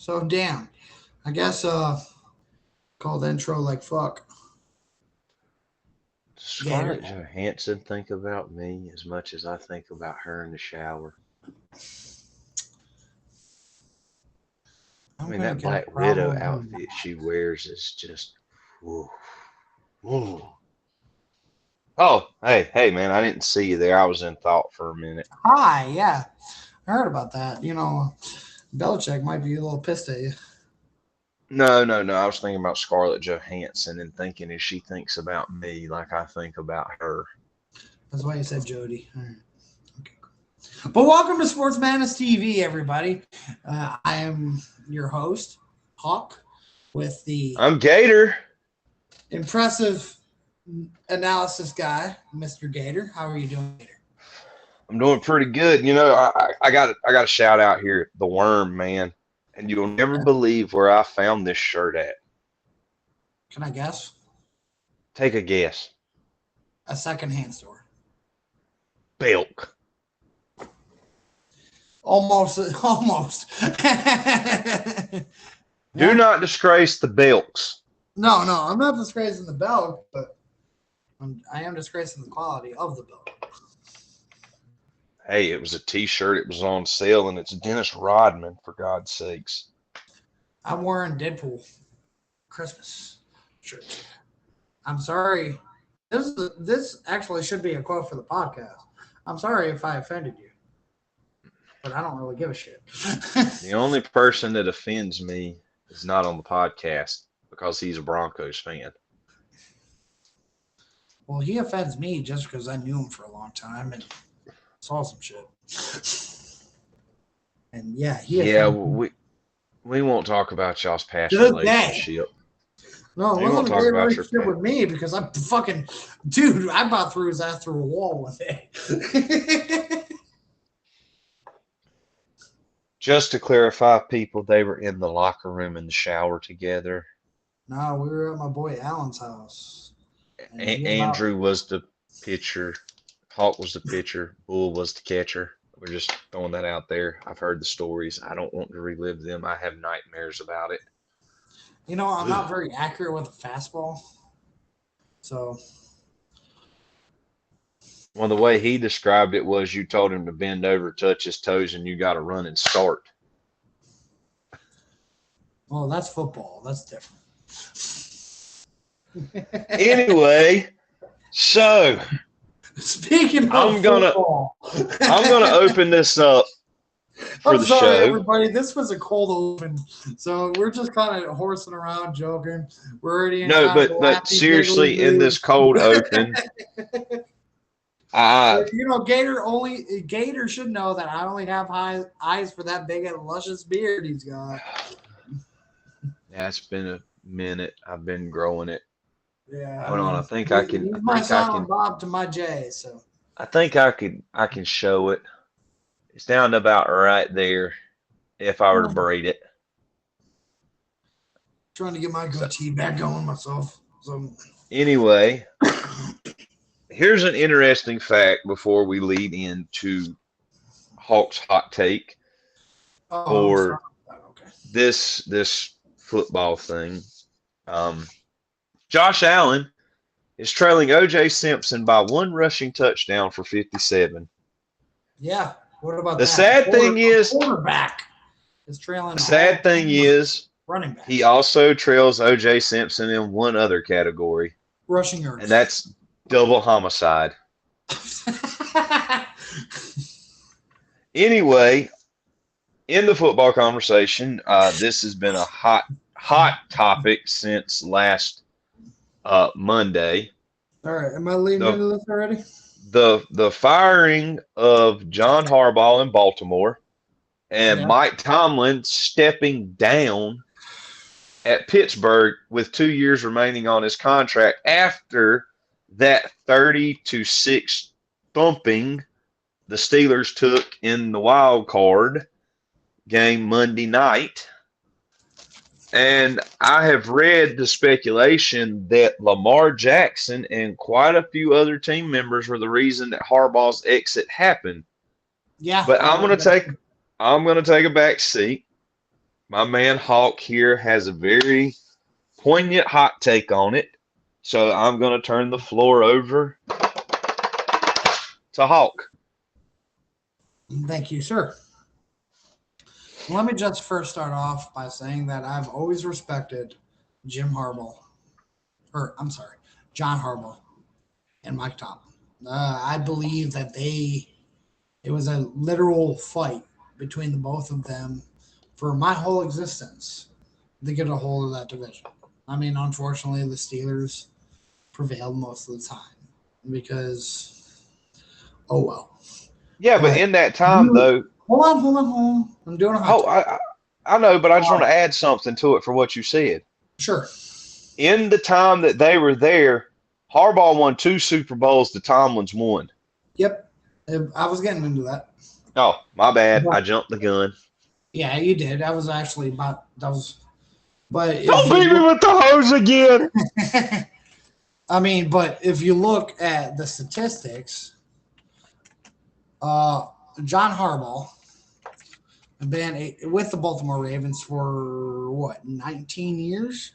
So damn. I guess called intro like fuck. Gator. Scarlett Johansson think about me as much as I think about her in the shower. I I'm mean, gonna that get a Black Widow problem here. outfit she wears is just, whoa, whoa. Oh, hey, man, I didn't see you there. I was in thought for a minute. Hi, yeah. I heard about that. Belichick might be a little pissed at you. No. I was thinking about Scarlett Johansson and thinking as she thinks about me like I think about her. That's why you said Jody. All right. Okay, cool. But welcome to Sports Madness TV, everybody. I am your host, Hawk, with the I'm Gator. impressive analysis guy, Mr. Gator. How are you doing, Gator? I'm doing pretty good. I got a shout out here, the Worm, man. And you'll never believe where I found this shirt at. Can I guess? Take a guess. A secondhand store. Belk. Almost, almost. Do Yeah. not disgrace the Belks. No, I'm not disgracing the belt, but I am disgracing the quality of the belt. Hey, it was a T-shirt. It was on sale, and it's Dennis Rodman, for God's sakes. I'm wearing Deadpool Christmas shirt. I'm sorry. This actually should be a quote for the podcast. I'm sorry if I offended you, but I don't really give a shit. The only person that offends me is not on the podcast because he's a Broncos fan. Well, he offends me just because I knew him for a long time and saw some shit. And yeah, he Yeah, offends me. we won't talk about y'all's past To this day. relationship. No, it We wasn't won't a talk great about your relationship past. with me because I'm fucking dude. I about threw his ass through a wall one day. Just to clarify, people, they were in the locker room in the shower together. No, we were at my boy Alan's house, and he about Andrew was the pitcher, Hawk was the pitcher, Bull was the catcher. We're just throwing that out there. I've heard the stories. I don't want to relive them. I have nightmares about it. I'm not very accurate with a fastball, so Well, the way he described it was you told him to bend over, touch his toes, and you got to run and start. well, that's football. That's different. Anyway, so Speaking of I'm gonna football, open this up for I'm the sorry, show. everybody. This was a cold open, so we're just kind of horsing around, joking. We're already in No, kind of a but laughy, giggly seriously, in mood. this cold open, I Gator should know that I only have eyes for that big and luscious beard he's got. yeah, it's been a minute. I've been growing it. Yeah, Hold on, I think I can. He's I my think I silent can. Bob to my J. So I think I could. I can show it. It's down to about right there. If I were to braid it. trying to get my So goatee back on myself. So anyway, here's an interesting fact before we lead into Hawk's hot take I'm sorry. for Okay. this football thing. Um, Josh Allen is trailing O.J. Simpson by one rushing touchdown for 57. Yeah. What about The that? sad thing is, quarterback is trailing. the sad thing is, running back. he also trails O.J. Simpson in one other category, rushing yards. and that's double homicide. Anyway, in the football conversation, this has been a hot topic since last Monday. All right. Am I leading The into this already? the firing of John Harbaugh in Baltimore and Yeah. Mike Tomlin stepping down at Pittsburgh with 2 years remaining on his contract after that 30-6 thumping the Steelers took in the wild card game Monday night. And I have read the speculation that Lamar Jackson and quite a few other team members were the reason that Harbaugh's exit happened. Yeah. But I'm gonna take a back seat My man Hawk here has a very poignant hot take on it. So I'm going to turn the floor over to Hawk. Thank you, sir. Let me just first start off by saying that I've always respected Jim Harbaugh, or I'm sorry, John Harbaugh and Mike Tomlin. I believe that it was a literal fight between the both of them for my whole existence to get a hold of that division. I mean, unfortunately, the Steelers prevailed most of the time because, oh well. Yeah, but in that time, though, hold on. I'm doing a hot oh, take. I know, but I just want to add something to it for what you said. Sure. In the time that they were there, Harbaugh won 2 Super Bowls. The Tomlins won. Yep. I was getting into that. Oh, my bad. I jumped the gun. Yeah, you did. That was actually about that was. But Don't beat me with the hose again. I mean, but if you look at the statistics, John Harbaugh been with the Baltimore Ravens for what, 19 years?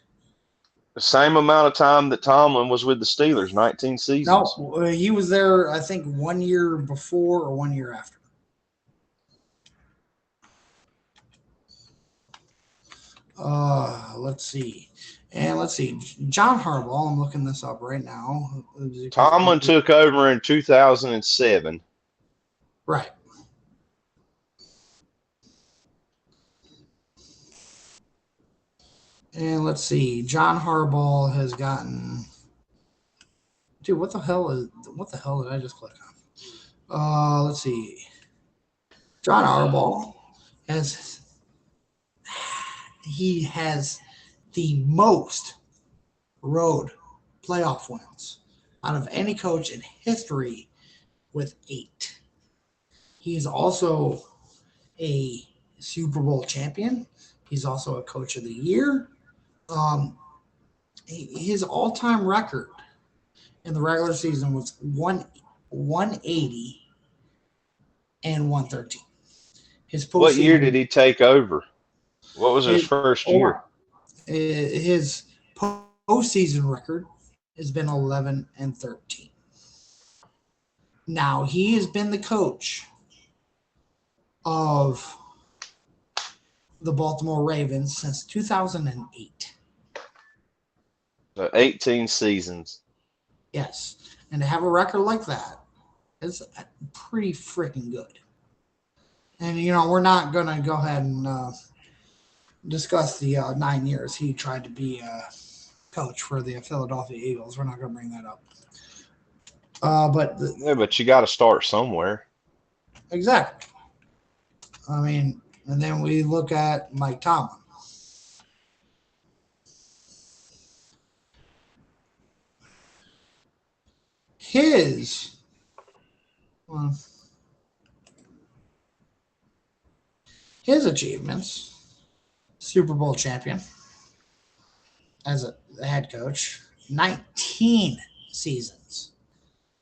The same amount of time that Tomlin was with the Steelers, 19 seasons. No, he was there, I think, 1 year before or 1 year after. Let's see. John Harbaugh, I'm looking this up right now. Tomlin took over in 2007. Right. And let's see. John Harbaugh has gotten. Dude, what the hell did I just click on? Let's see. John Harbaugh has the most road playoff wins out of any coach in history with 8. He is also a Super Bowl champion. He's also a coach of the year. His all-time record in the regular season was 180 and 113. What year did he take over? What was his first year? His postseason record has been 11 and 13. Now, he has been the coach of the Baltimore Ravens since 2008. So 18 seasons. Yes. And to have a record like that is pretty freaking good. And, we're not going to go ahead and discuss the 9 years he tried to be a coach for the Philadelphia Eagles. We're not going to bring that up. But you got to start somewhere. Exactly. I mean, and then we look at Mike Tomlin. His achievements: Super Bowl champion as a head coach, 19 seasons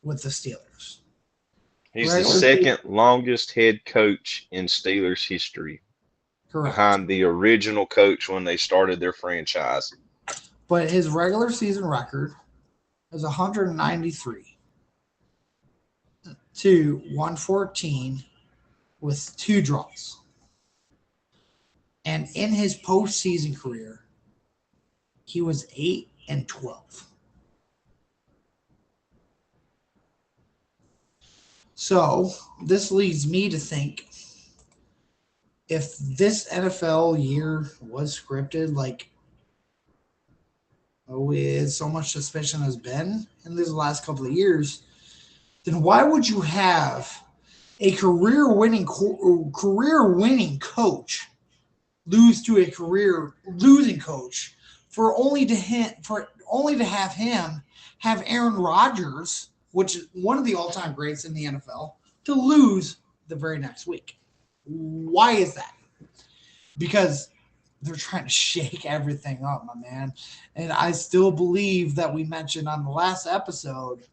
with the Steelers. He's the second longest head coach in Steelers history. Correct. Behind the original coach when they started their franchise. But his regular season record is 193 to 114 with 2 draws. And in his postseason career, he was 8 and 12. So this leads me to think, if this NFL year was scripted, like with so much suspicion has been in these last couple of years, then why would you have a career-winning coach lose to a career-losing coach for only to have him have Aaron Rodgers, which is one of the all-time greats in the NFL, to lose the very next week? Why is that? Because they're trying to shake everything up, my man. And I still believe that we mentioned on the last episode,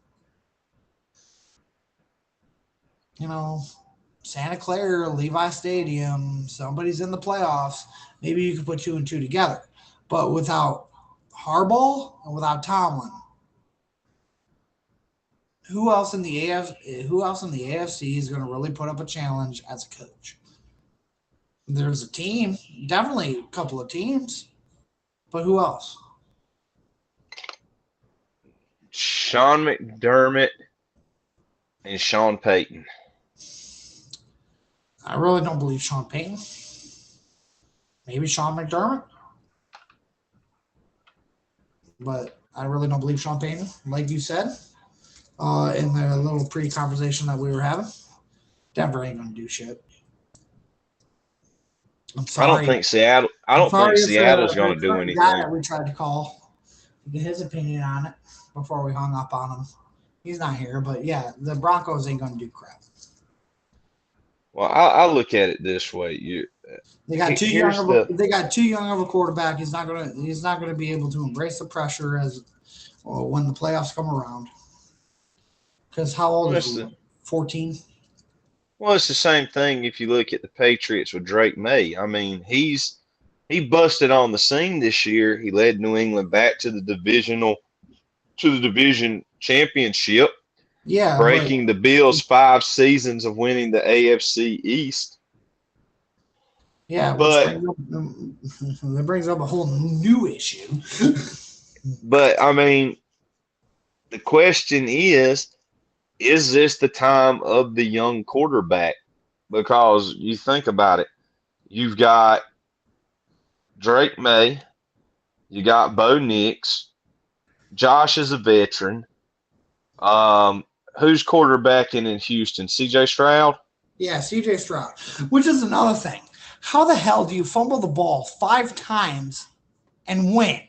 Santa Clara, Levi Stadium, somebody's in the playoffs. Maybe you could put 2 and 2 together. But without Harbaugh and without Tomlin, who else in the AFC is going to really put up a challenge as a coach? There's a team, definitely a couple of teams, but who else? Sean McDermott and Sean Payton. I really don't believe Sean Payton. Maybe Sean McDermott. But I really don't believe Sean Payton, like you said, in the little pre-conversation that we were having. Denver ain't going to do shit. I'm sorry. I don't think Seattle's going to do anything. That we tried to call, get his opinion on it before we hung up on him. He's not here, but yeah, the Broncos ain't going to do crap. Well, I look at it this way: they got too young of a quarterback. He's not gonna be able to embrace the pressure when the playoffs come around. Because how old is he? 14. Well, it's the same thing if you look at the Patriots with Drake May. I mean, he busted on the scene this year. He led New England back to the division championship. Yeah, breaking the Bills' 5 seasons of winning the AFC East. Yeah, but that brings up a whole new issue. But I mean, the question is this the time of the young quarterback? Because you think about it, you've got Drake May, you got Bo Nix, Josh is a veteran. Who's quarterbacking in Houston? CJ Stroud? Yeah, CJ Stroud. Which is another thing. How the hell do you fumble the ball 5 times and win?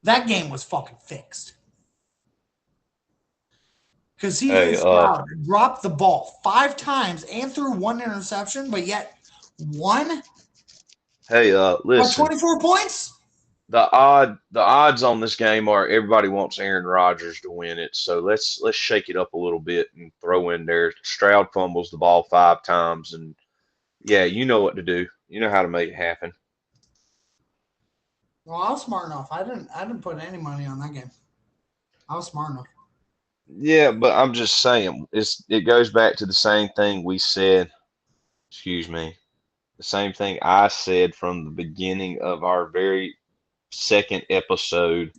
That game was fucking fixed. Because CJ Stroud dropped the ball 5 times and threw 1 interception, but yet won. Hey, listen. 24 points? The odds on this game are everybody wants Aaron Rodgers to win it. So let's shake it up a little bit and throw in there. Stroud fumbles the ball 5 times, and yeah, you know what to do. You know how to make it happen. Well, I was smart enough. I didn't put any money on that game. I was smart enough. Yeah, but I'm just saying it goes back to the same thing we said. Excuse me. The same thing I said from the beginning of our very second episode.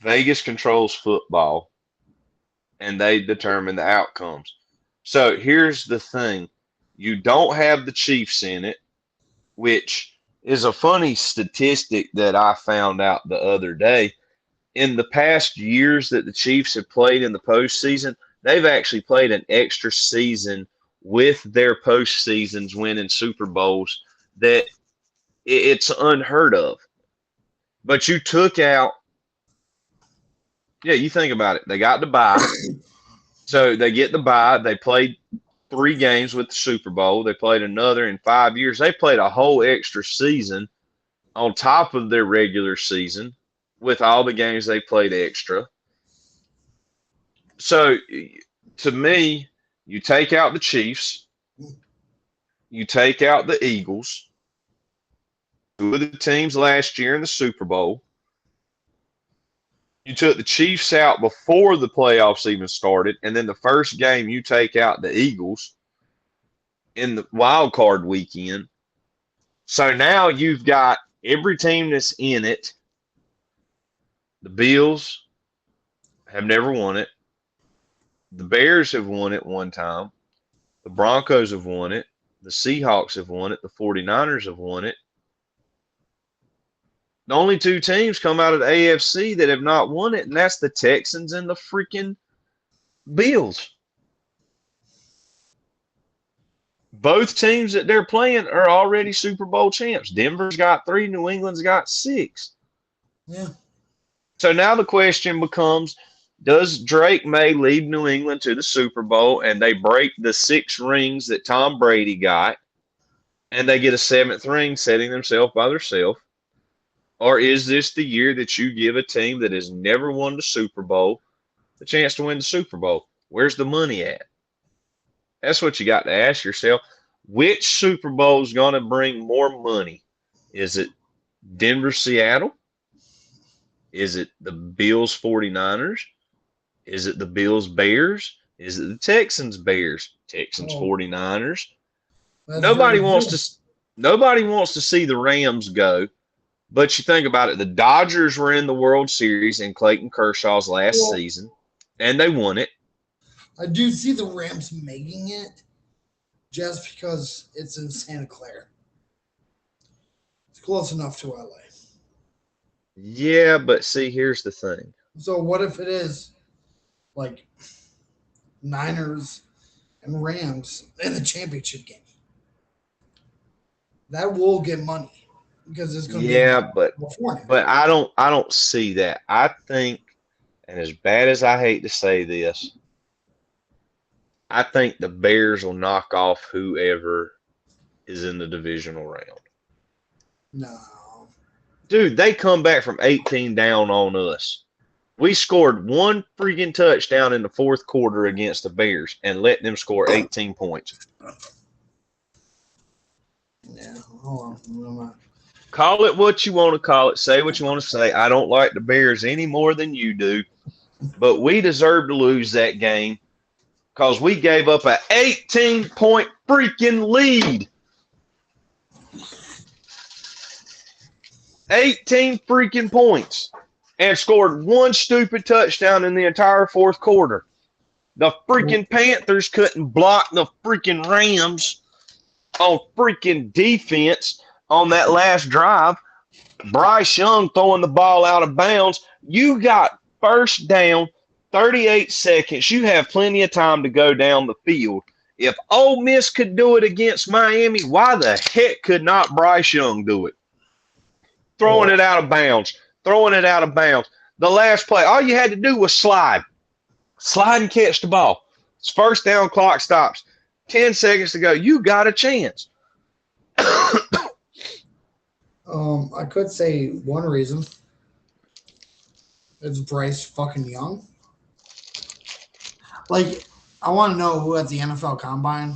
Vegas controls football and they determine the outcomes. So here's the thing. You don't have the Chiefs in it, which is a funny statistic that I found out the other day. In the past years that the Chiefs have played in the postseason, they've actually played an extra season with their postseasons winning Super Bowls that it's unheard of. But you took out, you think about it. They got the bye. So they get the bye. They played 3 games with the Super Bowl. They played another in 5 years. They played a whole extra season on top of their regular season with all the games they played extra. So to me, you take out the Chiefs, you take out the Eagles, 2 of the teams last year in the Super Bowl. You took the Chiefs out before the playoffs even started, and then the first game you take out the Eagles in the wild card weekend. So now you've got every team that's in it. The Bills have never won it. The Bears have won it one time. The Broncos have won it. The Seahawks have won it. The 49ers have won it. The only 2 teams come out of the AFC that have not won it, and that's the Texans and the freaking Bills. Both teams that they're playing are already Super Bowl champs. Denver's got 3, New England's got 6. Yeah. So now the question becomes, does Drake May lead New England to the Super Bowl and they break the 6 rings that Tom Brady got and they get a 7th ring setting themselves by themselves? Or is this the year that you give a team that has never won the Super Bowl the chance to win the Super Bowl. Where's the money at? That's what you got to ask yourself. Which Super Bowl is going to bring more money? Is it Denver, Seattle? Is it the Bills, 49ers? Is it the Bills, Bears? Is it the Texans, Bears? Texans, 49ers? Nobody wants to see the Rams go. But you think about it, the Dodgers were in the World Series in Clayton Kershaw's last season, and they won it. I do see the Rams making it just because it's in Santa Clara. It's close enough to LA. Yeah, but see, here's the thing. So what if it is like Niners and Rams in the championship game? That will get money because it's going to be California. But I don't see that. I think, and as bad as I hate to say this, I think the Bears will knock off whoever is in the divisional round. No. Dude, they come back from 18 down on us. We scored one freaking touchdown in the fourth quarter against the Bears and let them score 18 points. Yeah, hold on. Call it what you want to call it. Say what you want to say. I don't like the Bears any more than you do, but we deserve to lose that game because we gave up an 18-point freaking lead. 18 freaking points and scored one stupid touchdown in the entire fourth quarter. The freaking Panthers couldn't block the freaking Rams on freaking defense on that last drive. Bryce Young throwing the ball out of bounds. You got first down, 38 seconds. You have plenty of time to go down the field. If Ole Miss could do it against Miami, why the heck could not Bryce Young do it? Throwing it out of bounds. The last play, all you had to do was slide. Slide and catch the ball. It's first down, clock stops. 10 seconds to go. You got a chance. I could say one reason is Bryce fucking Young. Like, I want to know who at the NFL Combine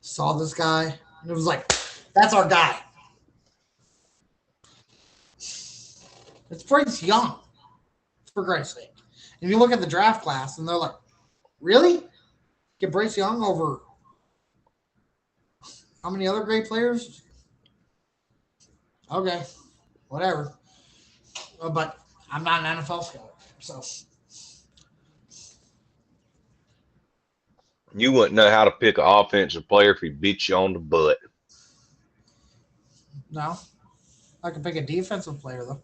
saw this guy and it was like, that's our guy. It's Bryce Young, for Christ's sake. And you look at the draft class, and they're like, really? Get Bryce Young over how many other great players? Okay, whatever. But I'm not an NFL scout, so. You wouldn't know how to pick an offensive player if he beat you on the butt. No. I can pick a defensive player, though.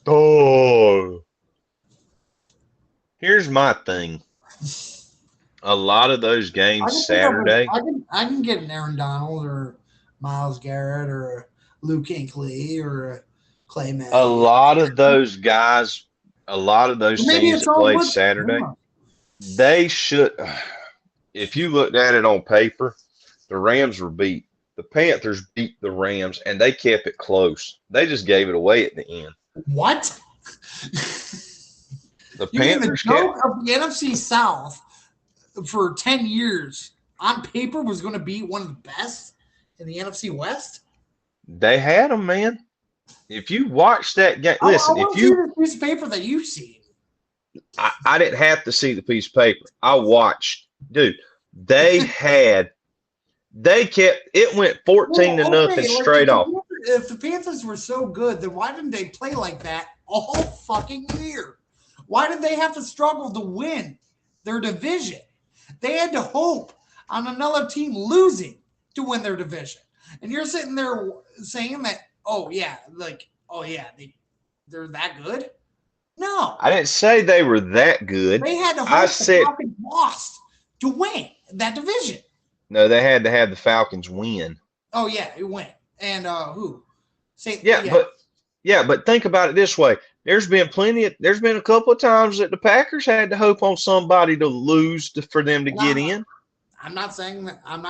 Oh. Here's my thing. A lot of those games Saturday. I can get an Aaron Donald or Myles Garrett or Luke Kuechly or Clay Matthews. A lot of those guys, a lot of those teams that played Saturday, they should. If you looked at it on paper, the Rams were beat. The Panthers beat the Rams, and they kept it close. They just gave it away at the end. What? The Panthers joke of the NFC South for 10 years on paper was going to be one of the best in the NFC West. They had them, man. If you watch that game, listen. If you see the piece of paper that you've seen, I didn't have to see the piece of paper. I watched, dude. They kept it went 14-0 straight off. If the Panthers were so good, then why didn't they play like that all fucking year? Why did they have to struggle to win their division? They had to hope on another team losing to win their division. And you're sitting there saying that, they're that good? No. I didn't say they were that good. They had to hope the Falcons lost to win that division. No, they had to have the Falcons win. Oh, yeah, it went. And who? But think about it this way. There's been a couple of times that the Packers had to hope on somebody to lose for them to get in. I'm not saying that. I'm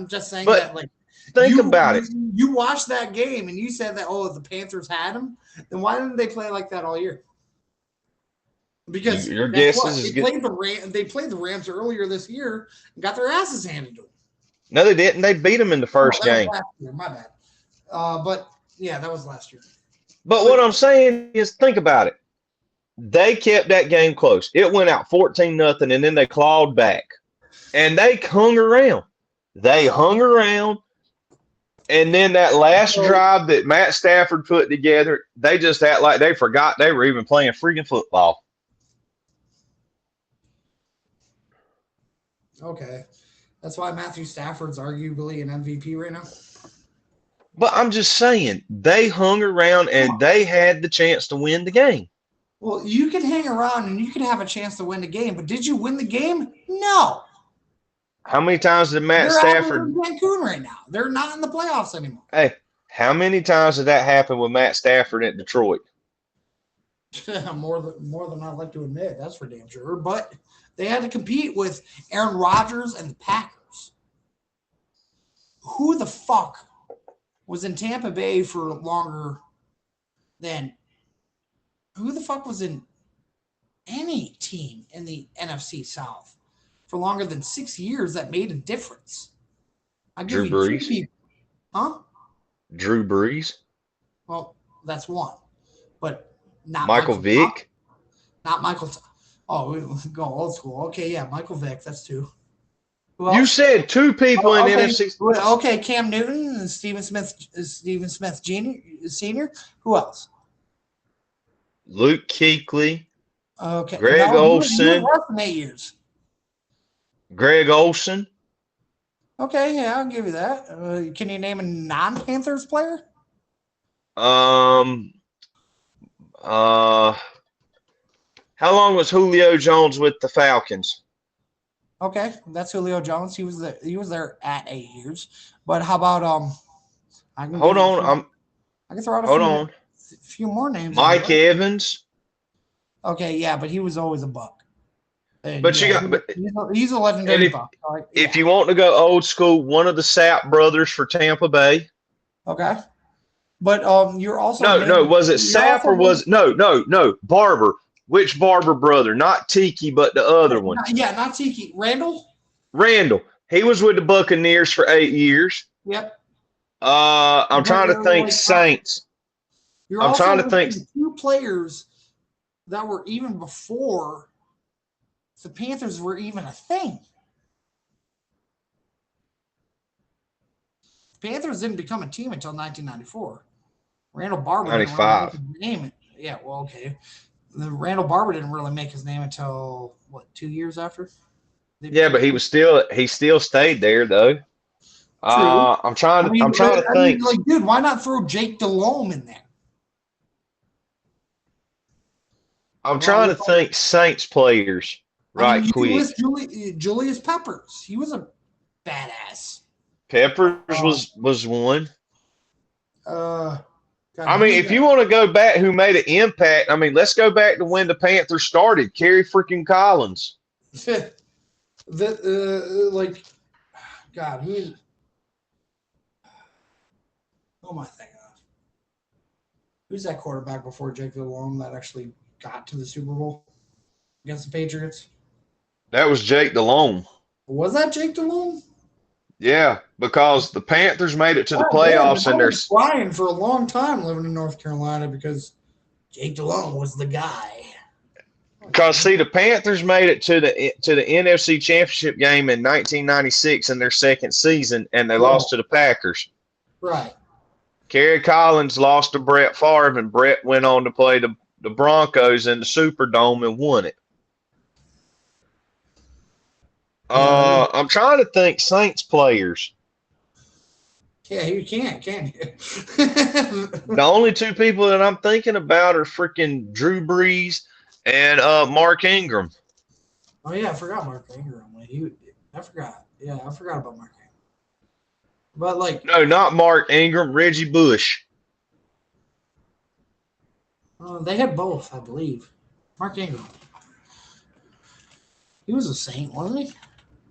just saying think about it. You watched that game and you said that, the Panthers had them. Then why didn't they play like that all year? Because Your guess guess what? is They good. played the Rams earlier this year and got their asses handed to them. No, they didn't. They beat them in the first That was game. last year. My bad. But yeah, that was last year. But what I'm saying is, think about it. They kept that game close. It went out 14-0, and then they clawed back. And they hung around. They hung around. And then that last drive that Matt Stafford put together, they just act like they forgot they were even playing freaking football. Okay. That's why Matthew Stafford's arguably an MVP right now. But I'm just saying, they hung around and they had the chance to win the game. Well, you can hang around and you can have a chance to win the game, but did you win the game? No. How many times did Matt They're Stafford? out in Cancun right now. They're not in the playoffs anymore. Hey, how many times did that happen with Matt Stafford at Detroit? more than I'd like to admit. That's for damn sure. But they had to compete with Aaron Rodgers and the Packers. Who the fuck was in Tampa Bay for longer than who the fuck was in any team in the NFC South for longer than 6 years that made a difference? I give Drew you two Brees. people. Huh? Drew Brees. Well, that's one. But not Michael Vick. Not Michael. Oh, we go old school. Okay, yeah, Michael Vick. That's two. You said two people in okay. NFC. Okay, Cam Newton and Stephen Smith Senior. Who else? Luke Kuechly. Okay, Greg Olsen. Less than 8 years. Greg Olsen. Okay, yeah, I'll give you that. Can you name a non-Panthers player? How long was Julio Jones with the Falcons? Okay, that's Julio Jones. He was there at 8 years. But how about I can Hold on. I can throw out a few more names. Mike Evans. Okay, yeah, but he was always a Buck. And But yeah, he's a legendary Buck. Right? Yeah. If you want to go old school, one of the Sapp brothers for Tampa Bay. Okay. But you're also no. Was it Sapp or was no Barber? Which Barber brother? Not Tiki, but the other one. Not Tiki. Randall. He was with the Buccaneers for 8 years. Yep. I'm trying to think Saints. I'm trying to think two players that were even before the Panthers were even a thing. Panthers didn't become a team until 1994. Randall Barber 95. Didn't really make his name. Yeah, well, okay. Randall Barber didn't really make his name until 2 years after. Yeah, but he still stayed there though. True. I'm trying to think. Like, dude, why not throw Jake Delhomme in there? I'm trying to think Saints players. Right, quick. Julius Peppers. He was a badass. Peppers was one. I mean, if you want to go back, who made an impact? I mean, let's go back to when the Panthers started. Kerry freaking Collins. God, who am I thinking of? Who's that quarterback before Jake Delhomme that actually got to the Super Bowl against the Patriots? That was Jake Delhomme. Was that Jake Delhomme? Yeah, because the Panthers made it to the playoffs, and they're crying for a long time living in North Carolina because Jake Delhomme was the guy. Because see, the Panthers made it to the NFC Championship game in 1996 in their second season, and they lost to the Packers. Right. Kerry Collins lost to Brett Favre, and Brett went on to play the Broncos in the Superdome and won it. I'm trying to think Saints players. Yeah, you can't, can you? The only two people that I'm thinking about are freaking Drew Brees and Mark Ingram. Oh yeah, I forgot Mark Ingram. I forgot. Yeah, I forgot about Mark Ingram. But no, not Mark Ingram, Reggie Bush. They had both, I believe. Mark Ingram. He was a Saint, wasn't he?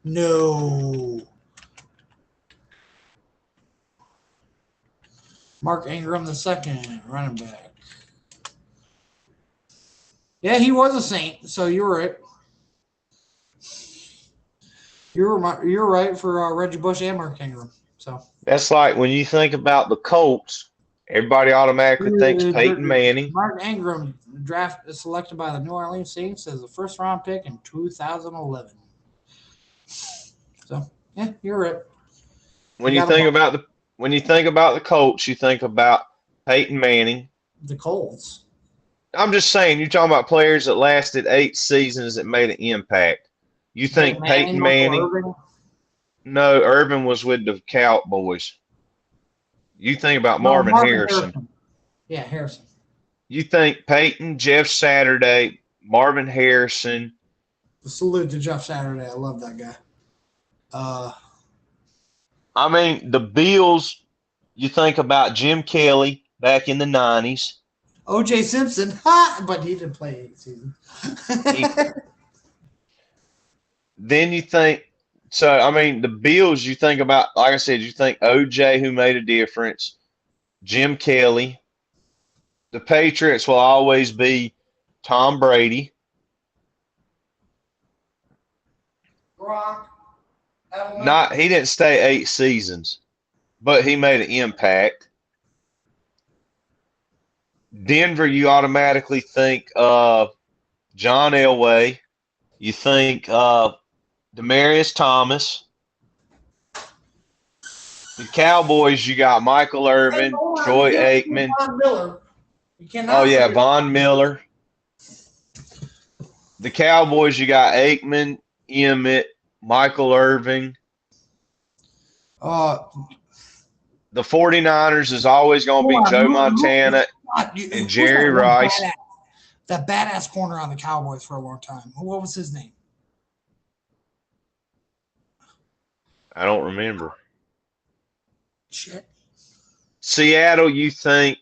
No. Mark Ingram, the second running back. Yeah, he was a Saint, so you were right. You're right for Reggie Bush and Mark Ingram. So That's like when you think about the Colts, everybody automatically thinks Peyton Manning. Mark Ingram selected by the New Orleans Saints as a first round pick in 2011. So yeah, you're right. When you think about the Colts, you think about Peyton Manning. The Colts. I'm just saying, you're talking about players that lasted 8 seasons that made an impact. You think Peyton Manning? No, Urban was with the Cowboys. You think about Marvin Harrison. Yeah, Harrison. You think Peyton, Jeff Saturday, Marvin Harrison. Salute to Jeff Saturday. I love that guy. I mean, the Bills, you think about Jim Kelly back in the 90s. O.J. Simpson, but he didn't play 8 seasons. Then you think, so, I mean, the Bills, you think about, like I said, you think O.J., who made a difference, Jim Kelly. The Patriots will always be Tom Brady. Gronk. He didn't stay 8 seasons, but he made an impact. Denver, you automatically think John Elway. You think Demaryius Thomas. The Cowboys, you got Michael Irvin, Troy Aikman. Von Miller. Von Miller. The Cowboys, you got Aikman, Emmett, Michael Irvin. The 49ers is always going to be Joe Montana and Jerry Rice. That badass corner on the Cowboys for a long time. What was his name? I don't remember. Shit. Seattle, you think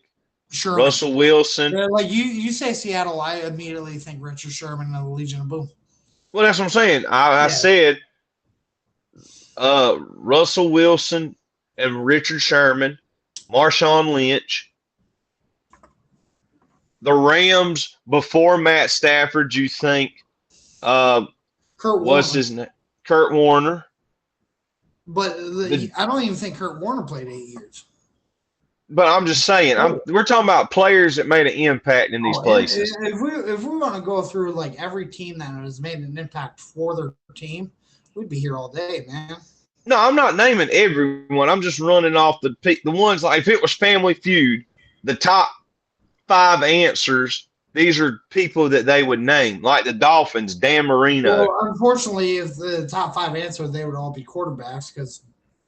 Sherman. Russell Wilson. Yeah, like you say Seattle, I immediately think Richard Sherman and the Legion of Boom. Well, that's what I'm saying. I said Russell Wilson and Richard Sherman, Marshawn Lynch. The Rams before Matt Stafford, you think what's his name? Kurt Warner. But I don't even think Kurt Warner played 8 years. But I'm just saying, we're talking about players that made an impact in these places. If we want to go through like every team that has made an impact for their team, we'd be here all day, man. No, I'm not naming everyone. I'm just running off the ones, like if it was Family Feud, the top 5 answers, these are people that they would name, like the Dolphins, Dan Marino. Well, unfortunately, if the top 5 answers, they would all be quarterbacks because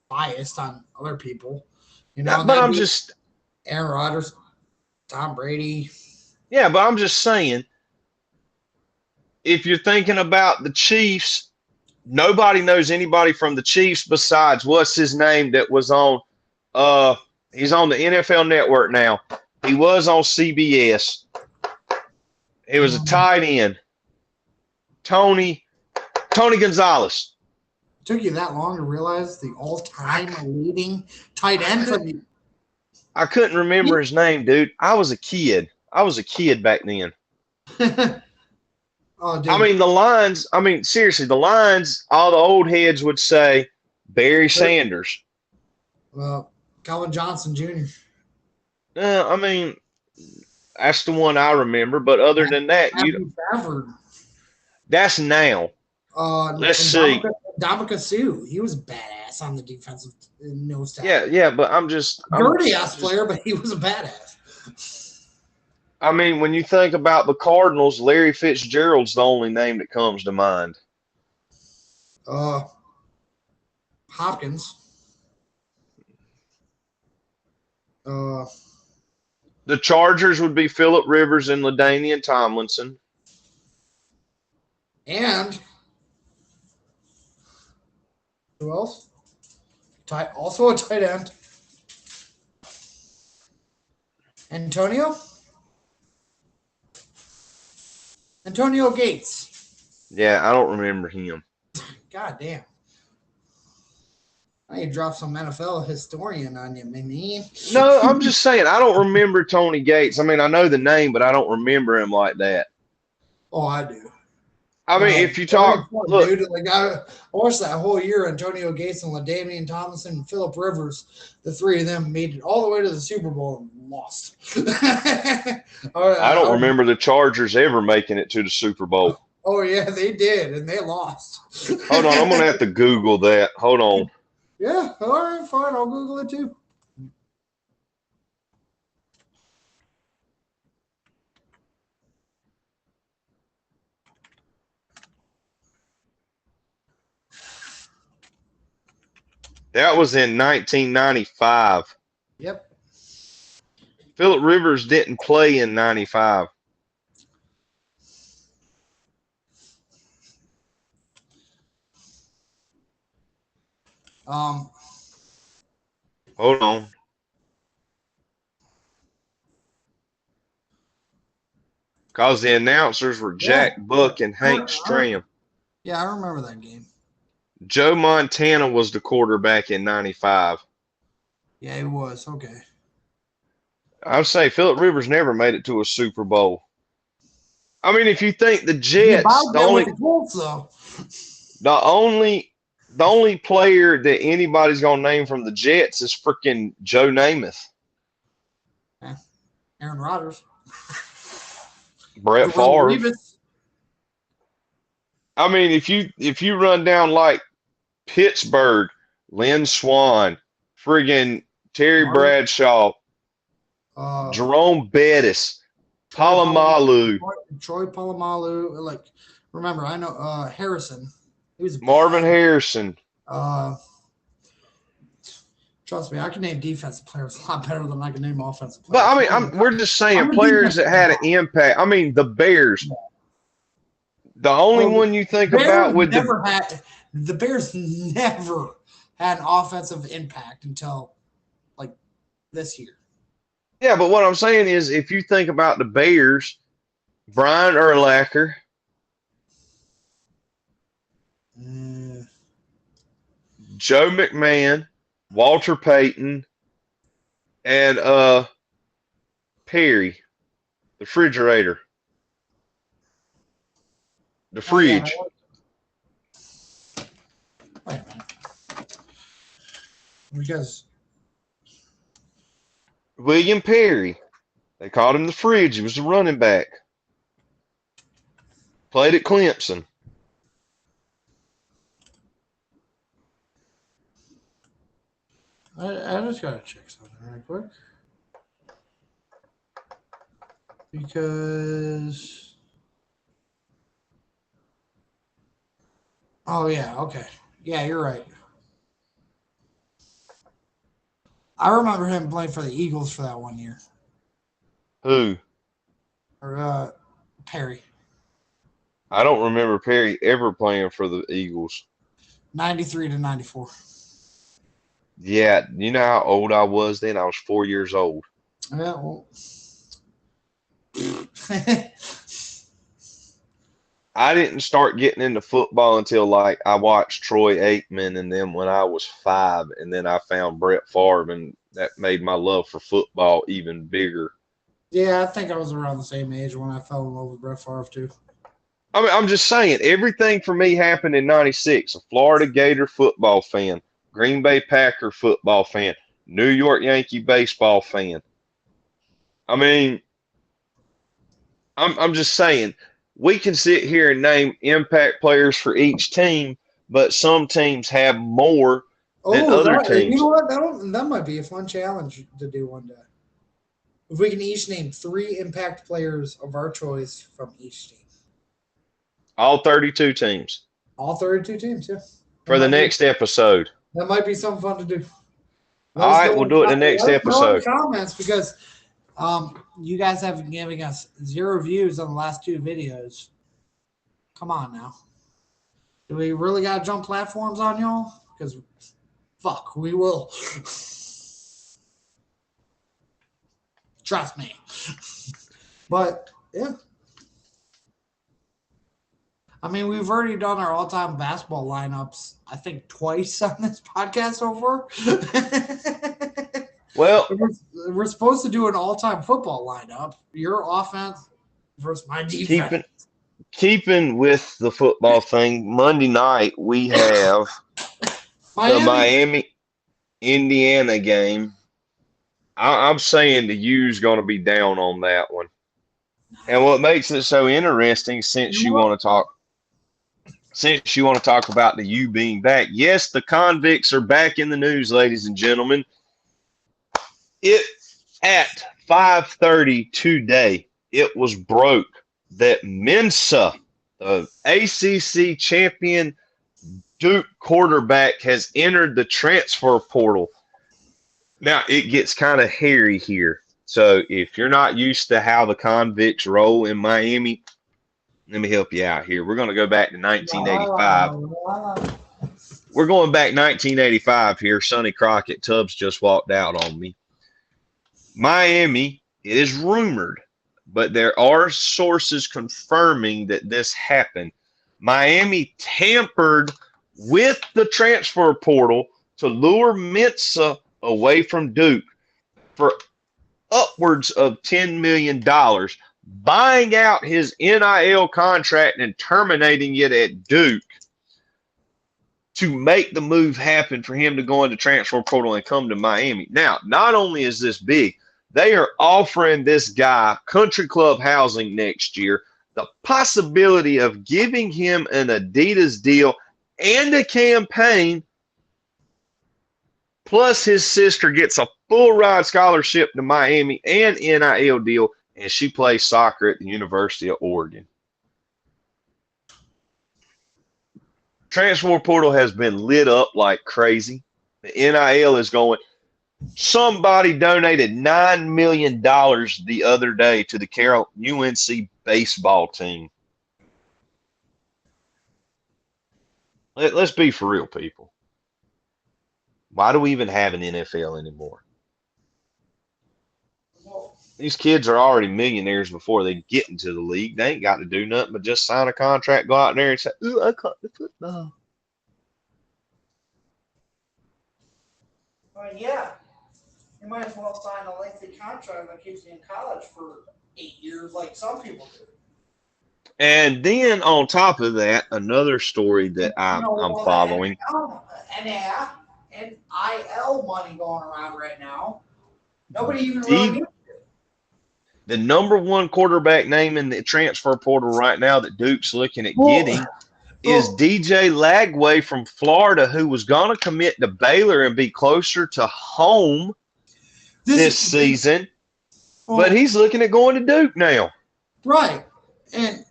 biased on other people. You know, but I'm just Aaron Rodgers, Tom Brady. Yeah, but I'm just saying, if you're thinking about the Chiefs, nobody knows anybody from the Chiefs besides what's his name that was on. He's on the NFL Network now. He was on CBS. He was a tight end. Tony Gonzalez. It took you that long to realize the all-time leading tight end for the. I couldn't remember his name, dude. I was a kid back then. Oh, dude. I mean, the Lions, seriously, the Lions, all the old heads would say Barry Sanders. Well, Calvin Johnson Jr. That's the one I remember. But other than that, that's now. Let's see. Ndamukong Suh, he was badass on the defensive nose tackle. Yeah, but I'm dirty ass player, but he was a badass. I mean, when you think about the Cardinals, Larry Fitzgerald's the only name that comes to mind. Hopkins. The Chargers would be Phillip Rivers and LaDainian Tomlinson. And who else? Also a tight end. Antonio Gates. Yeah, I don't remember him. God damn. I need to drop some NFL historian on you, man. No, I'm just saying, I don't remember Tony Gates. I mean, I know the name, but I don't remember him like that. Oh, I do. I mean, if you talk, look, dude, like I watched that whole year. Antonio Gates and LaDainian Tomlinson and Phillip Rivers, the three of them made it all the way to the Super Bowl and lost. I don't remember the Chargers ever making it to the Super Bowl. Oh yeah, they did, and they lost. Hold on, I'm gonna have to Google that. Hold on. Yeah, all right, fine. I'll Google it too. That was in 1995. Yep. Phillip Rivers didn't play in 95. Hold on. Because the announcers were Jack Buck and Hank Stram. Yeah, I remember that game. Joe Montana was the quarterback in 95. Yeah, it was. Okay. I would say Phillip Rivers never made it to a Super Bowl. I mean, if you think the Jets, the only player that anybody's gonna name from the Jets is freaking Joe Namath. Yeah. Aaron Rodgers. Brett Favre. I mean, if you run down like Pittsburgh, Lynn Swann, friggin' Terry Bradshaw, Jerome Bettis, Polamalu, Troy Polamalu. Like, remember, I know Harrison. He was Marvin Harrison. Trust me, I can name defensive players a lot better than I can name offensive players. But I mean, we're just saying players that had an impact. I mean, the Bears. The only one you think about with the Bears never had an offensive impact until like this year. Yeah, but what I'm saying is, if you think about the Bears, Brian Urlacher, Joe McMahon, Walter Payton, and Perry, the refrigerator, the fridge. Wait a minute. Because William Perry, they called him the fridge. He was the running back. Played at Clemson. I just gotta check something right quick. Because yeah, okay. Yeah, you're right. I remember him playing for the Eagles for that 1 year. Who? Or Perry. I don't remember Perry ever playing for the Eagles. 93 to 94. Yeah, you know how old I was then? I was 4 years old. Yeah, well. I didn't start getting into football until like I watched Troy Aikman and then when I was 5, and then I found Brett Favre, and that made my love for football even bigger. Yeah, I think I was around the same age when I fell in love with Brett Favre too. I mean, I'm just saying, everything for me happened in 96. A Florida Gator football fan, Green Bay Packer football fan, New York Yankee baseball fan. I mean, I'm just saying, we can sit here and name impact players for each team, but some teams have more than other teams. You know what? That might be a fun challenge to do one day. If we can each name 3 impact players of our choice from each team. All 32 teams. All 32 teams, yeah. For the next episode. That might be something fun to do. All right, we'll do it in the next episode. Comments, because you guys have been giving us 0 views on the last 2 videos. Come on now. Do we really got to jump platforms on y'all? Because, fuck, we will. Trust me. But, yeah. I mean, we've already done our all-time basketball lineups, I think, twice on this podcast so far. Well, we're supposed to do an all-time football lineup. Your offense versus my defense. keeping with the football thing, Monday night we have the Miami Indiana game. I'm saying the U's going to be down on that one. And what makes it so interesting, since you want to talk about the U being back, yes, the convicts are back in the news, ladies and gentlemen. It at 5:30 today, it was broke that Mensa, the ACC champion Duke quarterback, has entered the transfer portal. Now, it gets kind of hairy here. So if you're not used to how the convicts roll in Miami, let me help you out here. We're going to go back to 1985. We're going back 1985 here. Sonny Crockett Tubbs just walked out on me. Miami, it is rumored, but there are sources confirming that this happened. Miami tampered with the transfer portal to lure Mensa away from Duke for upwards of $10 million, buying out his NIL contract and terminating it at Duke to make the move happen for him to go into transfer portal and come to Miami. Now, not only is this big, they are offering this guy country club housing next year, the possibility of giving him an Adidas deal and a campaign, plus his sister gets a full ride scholarship to Miami and NIL deal, and she plays soccer at the University of Oregon. Transfer portal has been lit up like crazy. The NIL is going. Somebody donated $9 million the other day to the UNC baseball team. Let's be for real, people. Why do we even have an NFL anymore? These kids are already millionaires before they get into the league. They ain't got to do nothing but just sign a contract, go out there and say, "Ooh, I caught the football." Well, yeah. You might as well sign a lengthy contract that keeps you in college for 8 years, like some people do. And then on top of that, another story that I'm following. And NIL money going around right now. Nobody even really knew. The number one quarterback name in the transfer portal right now that Duke's looking at getting is DJ Lagway from Florida, who was going to commit to Baylor and be closer to home this season. But he's looking at going to Duke now. Right. And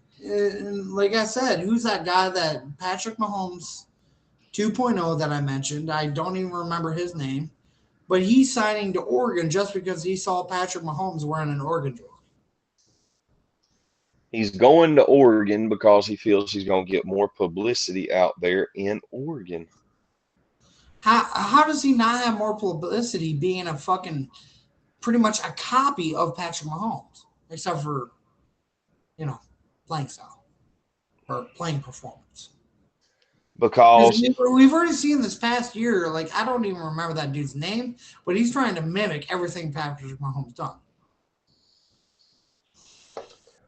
like I said, who's that guy that Patrick Mahomes 2.0 that I mentioned? I don't even remember his name. But he's signing to Oregon just because he saw Patrick Mahomes wearing an Oregon jersey. He's going to Oregon because he feels he's going to get more publicity out there in Oregon. How does he not have more publicity being a fucking pretty much a copy of Patrick Mahomes, except for, playing style or playing performance? Because we've already seen this past year, like, I don't even remember that dude's name, but he's trying to mimic everything Patrick Mahomes done.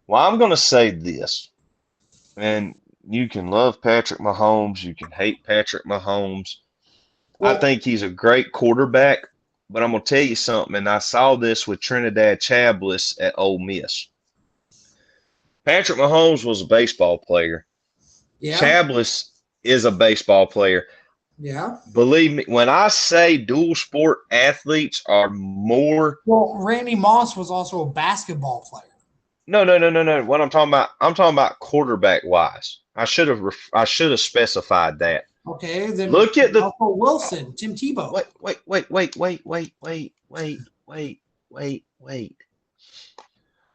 Well, I'm going to say this, and you can love Patrick Mahomes, you can hate Patrick Mahomes. Well, I think he's a great quarterback, but I'm going to tell you something, and I saw this with Trinidad Chablis at Ole Miss. Patrick Mahomes was a baseball player. Yeah. Chablis is a baseball player. Yeah. Believe me, when I say dual sport athletes are more. Well, Randy Moss was also a basketball player. No. What I'm talking about quarterback wise. I should have specified that. Okay, then look at the Wilson, Tim Tebow. Wait.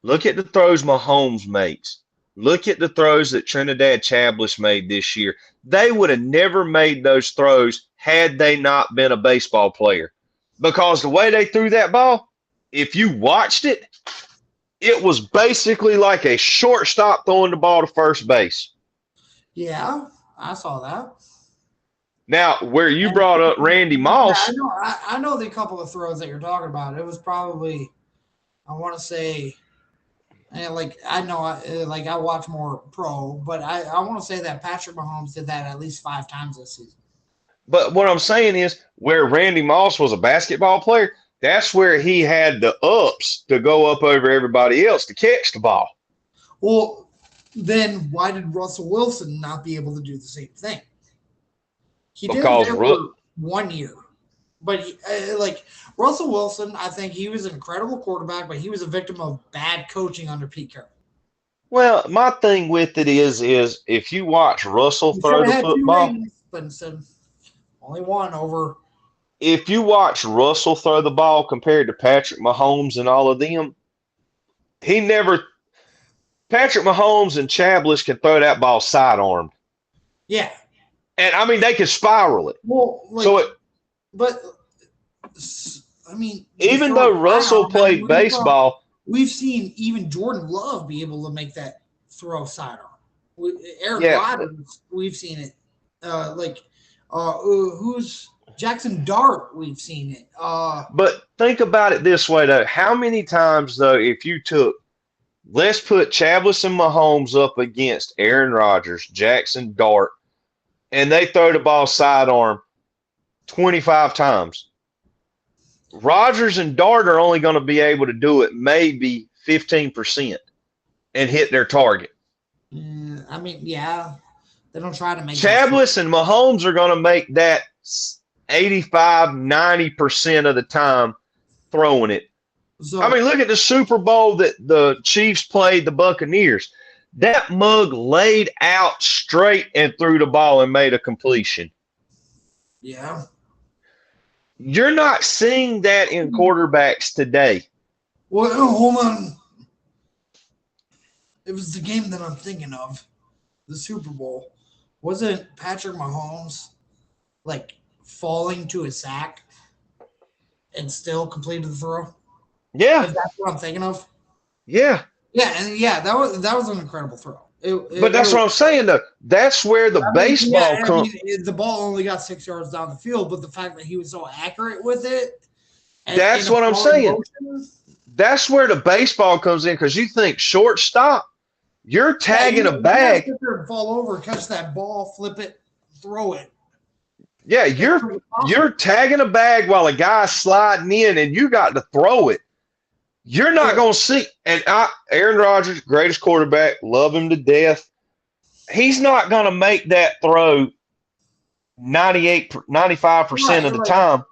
Look at the throws Mahomes makes. Look at the throws that Trinidad Chablis made this year. They would have never made those throws had they not been a baseball player. Because the way they threw that ball, if you watched it, it was basically like a shortstop throwing the ball to first base. Yeah, I saw that. Now, where you brought up Randy Moss. I know the couple of throws that you're talking about. It was probably, I want to say, And like I know, I watch more pro, but I want to say that Patrick Mahomes did that at least 5 times this season. But what I'm saying is, where Randy Moss was a basketball player, that's where he had the ups to go up over everybody else to catch the ball. Well, then why did Russell Wilson not be able to do the same thing? He did it Because there for 1 year, but like Russell Wilson, I think he was an incredible quarterback, but he was a victim of bad coaching under Pete Carroll. well, my thing with it is if you watch Russell He throw should the have had 2 football, rings, but instead only one over. if you watch Russell throw the ball compared to Patrick Mahomes and all of them, he never Patrick Mahomes and Chablish can throw that ball sidearmed. Yeah. And I mean they can spiral it. Well, like, So but I mean, even though Russell played baseball, we've seen even Jordan Love be able to make that throw sidearm. Aaron Rodgers, we've seen it. Who's Jackson Dart? We've seen it. but think about it this way though: how many times though, if you took, let's put Chabliss and Mahomes up against Aaron Rodgers, Jackson Dart, and they throw the ball sidearm 25 times. Rodgers and Dart are only going to be able to do it maybe 15% and hit their target. I mean, yeah, they don't try to make Chabliss and Mahomes are going to make that 85, 90% of the time throwing it. So, I mean, look at the Super Bowl that the Chiefs played the Buccaneers. That mug laid out straight and threw the ball and made a completion. Yeah. You're not seeing that in quarterbacks today. Well, hold on. It was the game that I'm thinking of, the Super Bowl. Wasn't Patrick Mahomes like falling to his sack and still completed the throw? Yeah. Is that what I'm thinking of? Yeah. Yeah, and yeah, that was an incredible throw. But that's what I'm saying, though. That's where the baseball comes. The ball only got 6 yards down the field, but the fact that he was so accurate with it. That's what I'm saying. That's where the baseball comes in, because you think shortstop, you're tagging a bag. Sit there and fall over, catch that ball, flip it, throw it. Yeah, you're tagging a bag while a guy's sliding in, and you got to throw it. You're not going to see. And Aaron Rodgers, greatest quarterback, love him to death. He's not going to make that throw 95% of the time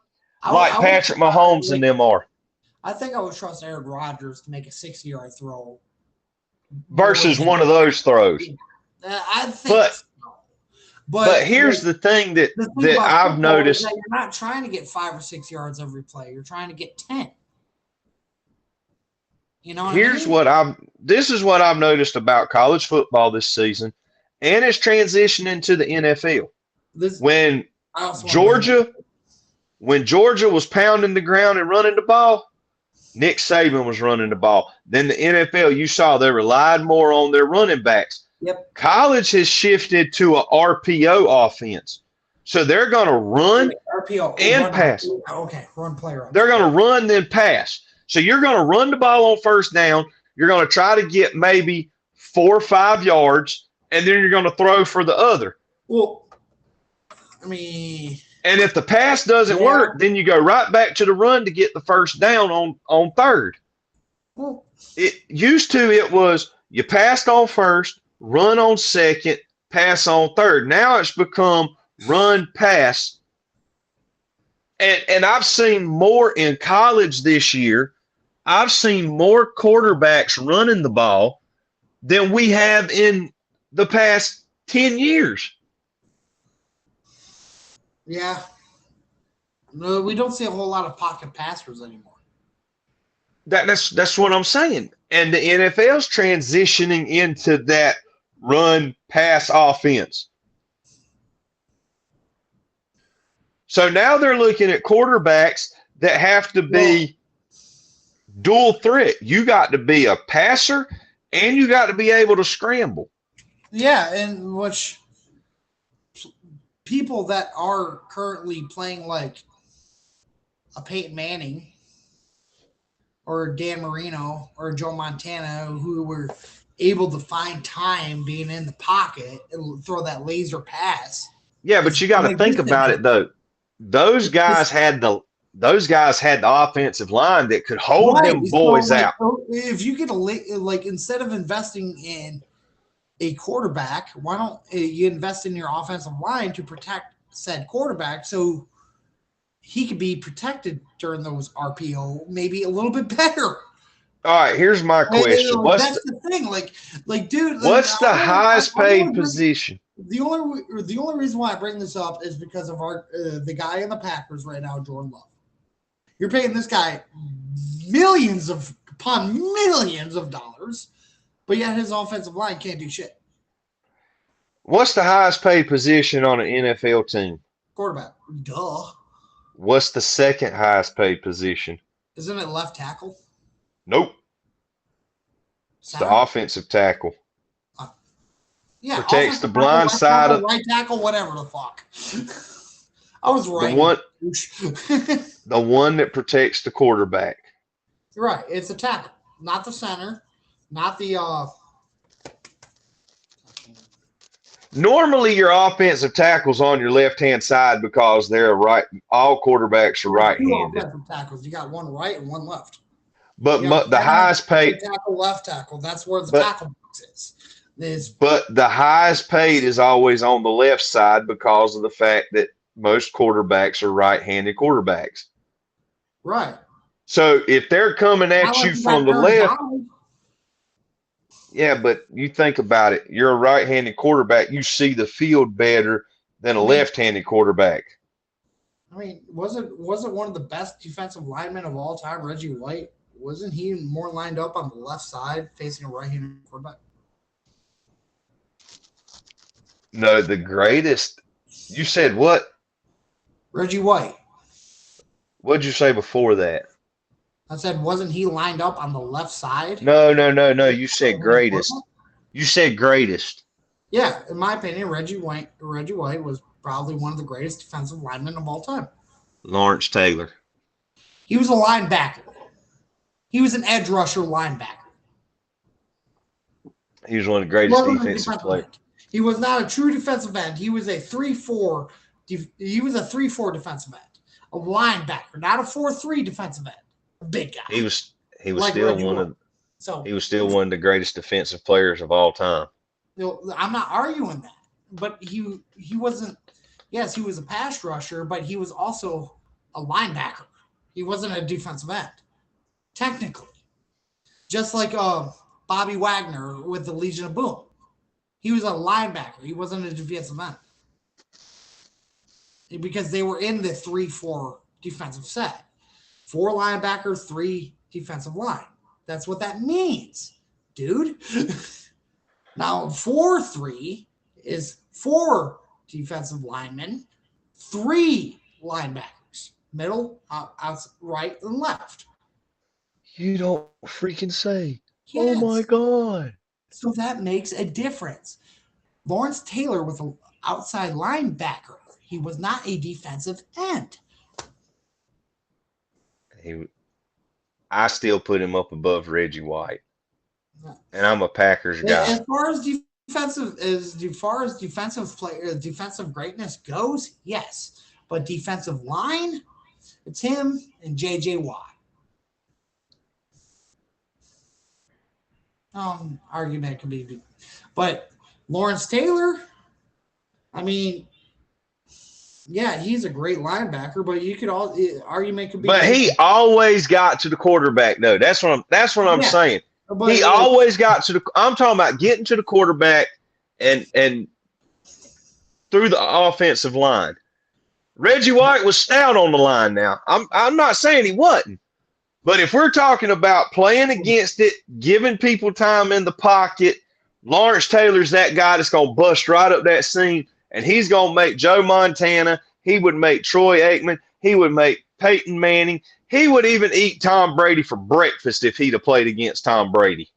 like Patrick Mahomes and them are. I think I would trust Aaron Rodgers to make a 60-yard throw versus one of those throws. I think so. But here's the thing that I've noticed. You're not trying to get 5 or 6 yards every play. You're trying to get 10. You know this is what I've noticed about college football this season, and it's transitioning to the NFL. When Georgia was pounding the ground and running the ball, Nick Saban was running the ball. Then the NFL, you saw they relied more on their running backs. Yep. College has shifted to a RPO offense. So they're going to run and pass. Okay, run player. They're going to run then pass. So you're going to run the ball on first down. You're going to try to get maybe 4 or 5 yards, and then you're going to throw for the other. Well, I mean, and if the pass doesn't work, then you go right back to the run to get the first down on third. Well, it was you passed on first, run on second, pass on third. Now it's become run, pass. And I've seen more in college this year. I've seen more quarterbacks running the ball than we have in the past 10 years. Yeah. No, we don't see a whole lot of pocket passers anymore. That's what I'm saying. And the NFL's transitioning into that run pass offense. So now they're looking at quarterbacks that have to be dual threat. You got to be a passer and you got to be able to scramble. Yeah, and which people that are currently playing like a Peyton Manning or Dan Marino or Joe Montana who were able to find time being in the pocket and throw that laser pass. Yeah, but you got to think about it though. Those guys had the offensive line that could hold right. them boys so, out. If you get instead of investing in a quarterback, why don't you invest in your offensive line to protect said quarterback so he could be protected during those RPO maybe a little bit better? All right, here's my question. That's the thing. Dude. What's the highest paid position? The only reason why I bring this up is because of the guy in the Packers right now, Jordan Love. You're paying this guy millions upon millions of dollars, but yet his offensive line can't do shit. What's the highest paid position on an NFL team? Quarterback. Duh. What's the second highest paid position? Isn't it left tackle? Nope. It's the offensive tackle. Yeah, protects the blind side of right tackle, whatever the fuck. I was right. The one that protects the quarterback. Right. It's a tackle, not the center, not the Normally your offensive tackle's on your left-hand side because they're right. All quarterbacks are right-handed. Offensive tackles. You got one right and one left. But the highest paid tackle, left tackle. That's where the tackle box is. But the highest paid is always on the left side because of the fact that most quarterbacks are right-handed quarterbacks. Right. So if they're coming at you from the left, yeah, but you think about it. You're a right-handed quarterback. You see the field better than a left-handed quarterback. I mean, wasn't one of the best defensive linemen of all time, Reggie White? Wasn't he more lined up on the left side facing a right-handed quarterback? No, the greatest. You said what? Reggie White. What'd you say before that? I said, wasn't he lined up on the left side? No. You said greatest. You said greatest. Yeah, in my opinion, Reggie White was probably one of the greatest defensive linemen of all time. Lawrence Taylor. He was a linebacker. He was an edge rusher linebacker. He was one of the greatest defensive players. He was not a true defensive end. He was a 3-4. He was a 3-4 defensive end, a linebacker, not a 4-3 defensive end. A big guy. He was still one of the greatest defensive players of all time. I'm not arguing that, but he wasn't. Yes, he was a pass rusher, but he was also a linebacker. He wasn't a defensive end, technically. Just like Bobby Wagner with the Legion of Boom. He was a linebacker. He wasn't a defensive end. Because they were in the 3-4 defensive set. 4 linebackers, 3 defensive line. That's what that means, dude. Now, 4-3 is 4 defensive linemen, 3 linebackers, middle, out, right, and left. You don't freaking say. Yes. Oh, my God. So that makes a difference. Lawrence Taylor was an outside linebacker. He was not a defensive end. I still put him up above Reggie White. And I'm a Packers guy. As far as defensive greatness goes, yes. But defensive line, it's him and J.J. Watt. Argument can be, but Lawrence Taylor, I mean, yeah, he's a great linebacker, but you could argument could be. But he always got to the quarterback, though. That's what I'm saying. But he always got to the. I'm talking about getting to the quarterback and through the offensive line. Reggie White was stout on the line. Now I'm not saying he wasn't. But if we're talking about playing against it, giving people time in the pocket, Lawrence Taylor's that guy that's going to bust right up that seam, and he's going to make Joe Montana. He would make Troy Aikman. He would make Peyton Manning. He would even eat Tom Brady for breakfast if he'd have played against Tom Brady.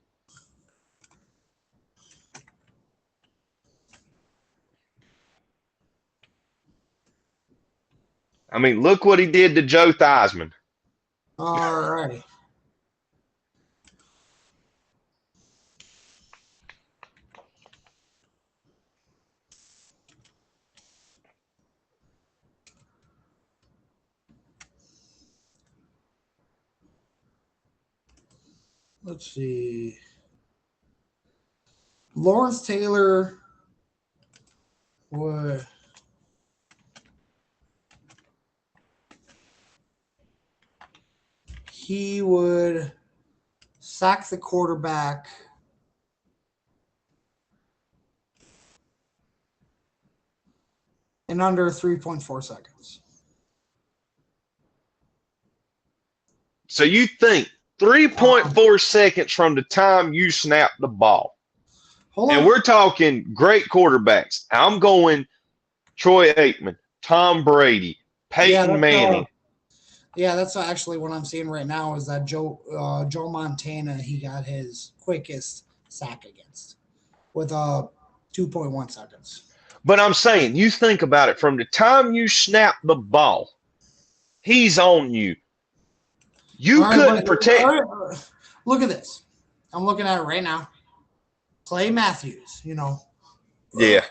I mean, look what he did to Joe Theismann. All righty. let's see. Lawrence Taylor would sack the quarterback in under 3.4 seconds. So you think 3.4 seconds from the time you snap the ball. Hold And on. we're talking great quarterbacks. I'm going Troy Aikman, Tom Brady, Peyton Manning. That's actually what I'm seeing right now is that Joe Montana, he got his quickest sack against with 2.1 seconds. But I'm saying, you think about it, from the time you snap the ball, he's on you. You couldn't protect. Look at this. I'm looking at it right now. Clay Matthews, Yeah.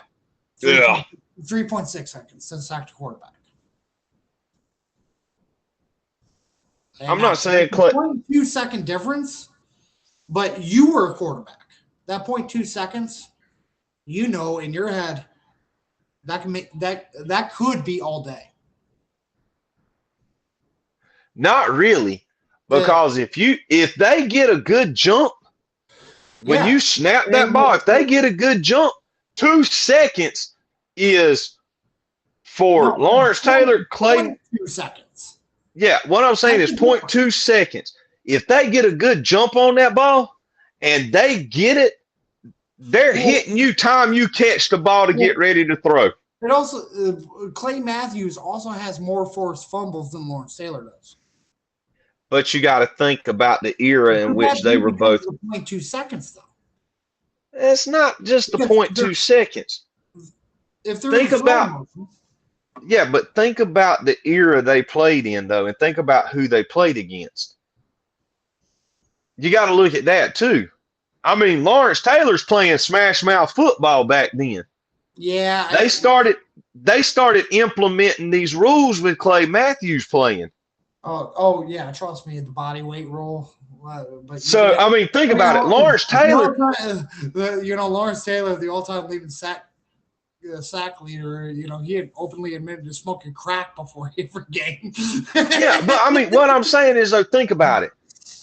3.6 seconds since sacked quarterback. And I'm not saying Clay. 0.2 second difference, but you were a quarterback. That 0.2 seconds, in your head, that can make that could be all day. Not really, because if they get a good jump, when you snap that ball, if they get a good jump, 2 seconds is for Lawrence Taylor, Clay. 2 seconds. Yeah, what I'm saying is 0.2 seconds. If they get a good jump on that ball and they get it, they're hitting you time you catch the ball to get ready to throw. It also Clay Matthews also has more forced fumbles than Lawrence Taylor does. But you got to think about the era in which they were both. 0.2 seconds, though. It's not just the 0.2 seconds. If think about, but think about the era they played in, though, and think about who they played against. You got to look at that too. I mean, Lawrence Taylor's playing smash mouth football back then. Yeah, they started implementing these rules with Clay Matthews playing. Oh yeah, trust me, the body weight rule. But I mean, think about it. Lawrence Taylor, Lawrence Taylor, the all-time leading sack leader. He had openly admitted to smoking crack before every game. Yeah, but I mean, what I'm saying is, though, think about it.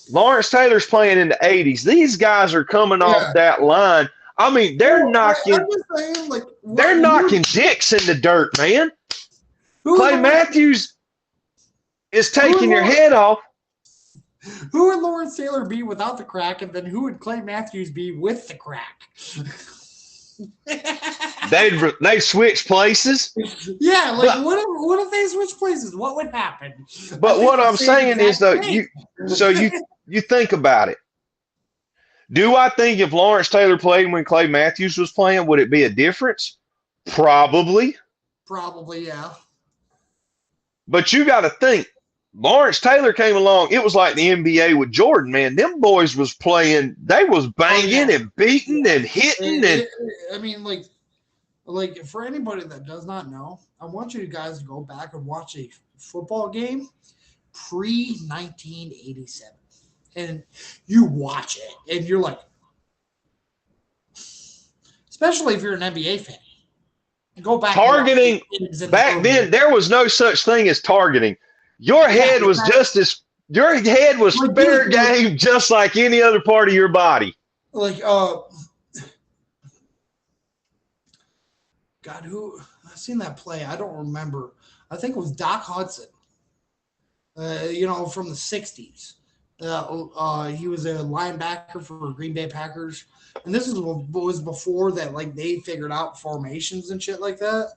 Lawrence Taylor's playing in the 80s. These guys are coming off that line. I mean, they're knocking dicks in the dirt, man. Clay Matthews is taking your head off. Who would Lawrence Taylor be without the crack, and then who would Clay Matthews be with the crack? They'd switch places. Yeah, what if they switch places? What would happen? But what I'm saying is, though, you think about it. Do I think if Lawrence Taylor played when Clay Matthews was playing, would it be a difference? Probably. Probably, yeah. But you got to think, Lawrence Taylor came along. It was like the NBA with Jordan, man. Them boys was playing. They was banging and beating and hitting. I mean, like for anybody that does not know, I want you guys to go back and watch a football game pre-1987. And you watch it, and you're like, especially if you're an NBA fan, go back. Targeting back then, there was no such thing as targeting. Your head was fair game, just like any other part of your body. Like, God, who I've seen that play? I don't remember. I think it was Doc Hudson. From the '60s. He was a linebacker for Green Bay Packers, and this was before that. Like they figured out formations and shit like that.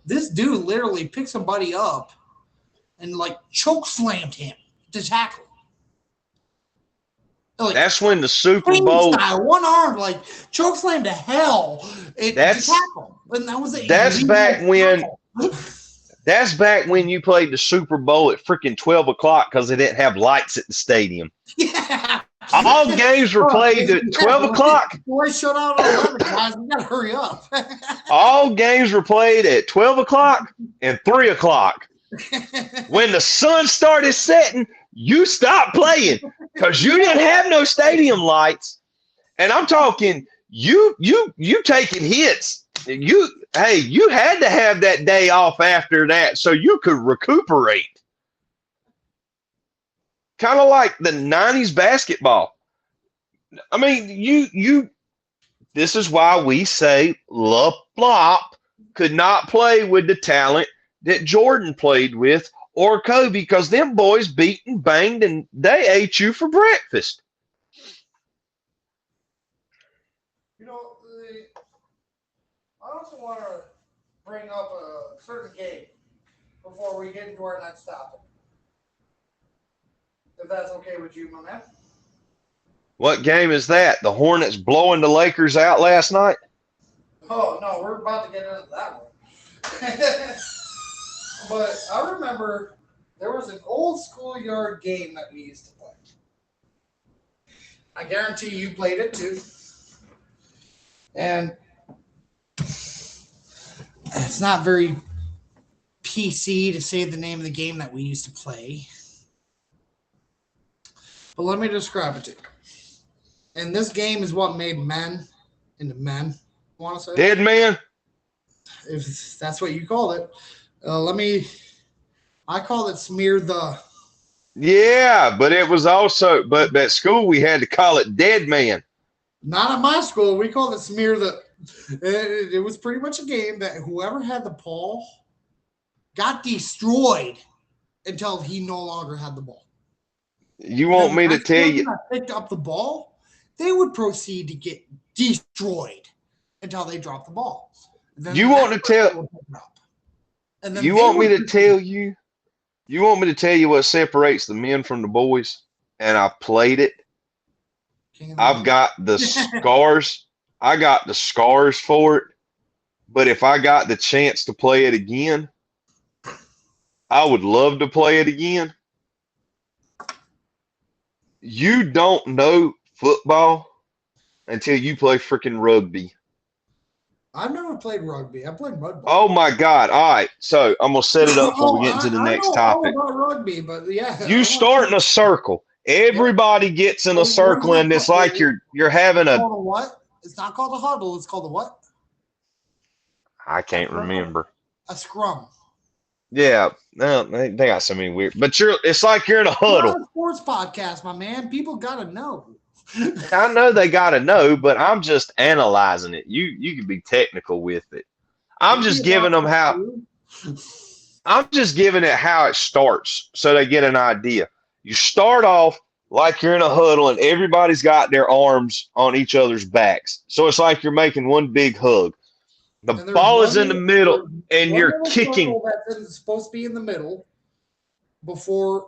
This dude literally picked somebody up and like choke slammed him to tackle. Like, that's when the Super Bowl style, one arm like choke slam to hell. To tackle, and that was that's back when. That's back when you played the Super Bowl at freaking 12 o'clock because they didn't have lights at the stadium. Yeah. All games were played at 12 o'clock. Boy, shut out at 11, guys. We got to hurry up. All games were played at 12 o'clock and 3 o'clock. When the sun started setting, you stopped playing. because you didn't have no stadium lights, and I'm talking you taking hits. You had to have that day off after that so you could recuperate. Kind of like the 90s basketball. I mean, you this is why we say LeBlop could not play with the talent that Jordan played with or Kobe, because them boys beat and banged and they ate you for breakfast. You know, I also want to bring up a certain game before we get into our next topic. If that's okay with you, my man. What game is that? The Hornets blowing the Lakers out last night? Oh, no, we're about to get into that one. But I remember there was an old schoolyard game that we used to play. I guarantee you played it too. And it's not very PC to say the name of the game that we used to play. But let me describe it to you. And this game is what made men into men, I want to say. Dead man? If that's what you call it. I call it smear the. Yeah, but it was also, but at school we had to call it dead man. Not at my school. We called it smear the. It was pretty much a game that whoever had the ball got destroyed until he no longer had the ball. You want me to tell you? Picked up the ball, they would proceed to get destroyed until they dropped the ball. You want to tell? You want me to tell you? You want me to tell you what separates the men from the boys? And I played it. I've got the scars. I got the scars for it. But if I got the chance to play it again, I would love to play it again. You don't know football until you play freaking rugby. I've never played rugby. I played mud ball. Oh my God! All right, so I'm gonna set it up before we get into the next topic. I know about rugby, but yeah, you start in a circle. Everybody gets in a circle, and it's like you're having a. What? It's not called a huddle. It's called a what? I can't remember. A scrum. Yeah, no, they got so many weird. But it's like you're in a huddle. It's not a sports podcast, my man. People gotta know. I know they gotta know, but I'm just analyzing it. You can be technical with it. I'm just giving them how. I'm just giving it how it starts, so they get an idea. You start off like you're in a huddle, and everybody's got their arms on each other's backs. So it's like you're making one big hug. The ball is in the middle, and you're kicking. That's supposed to be in the middle before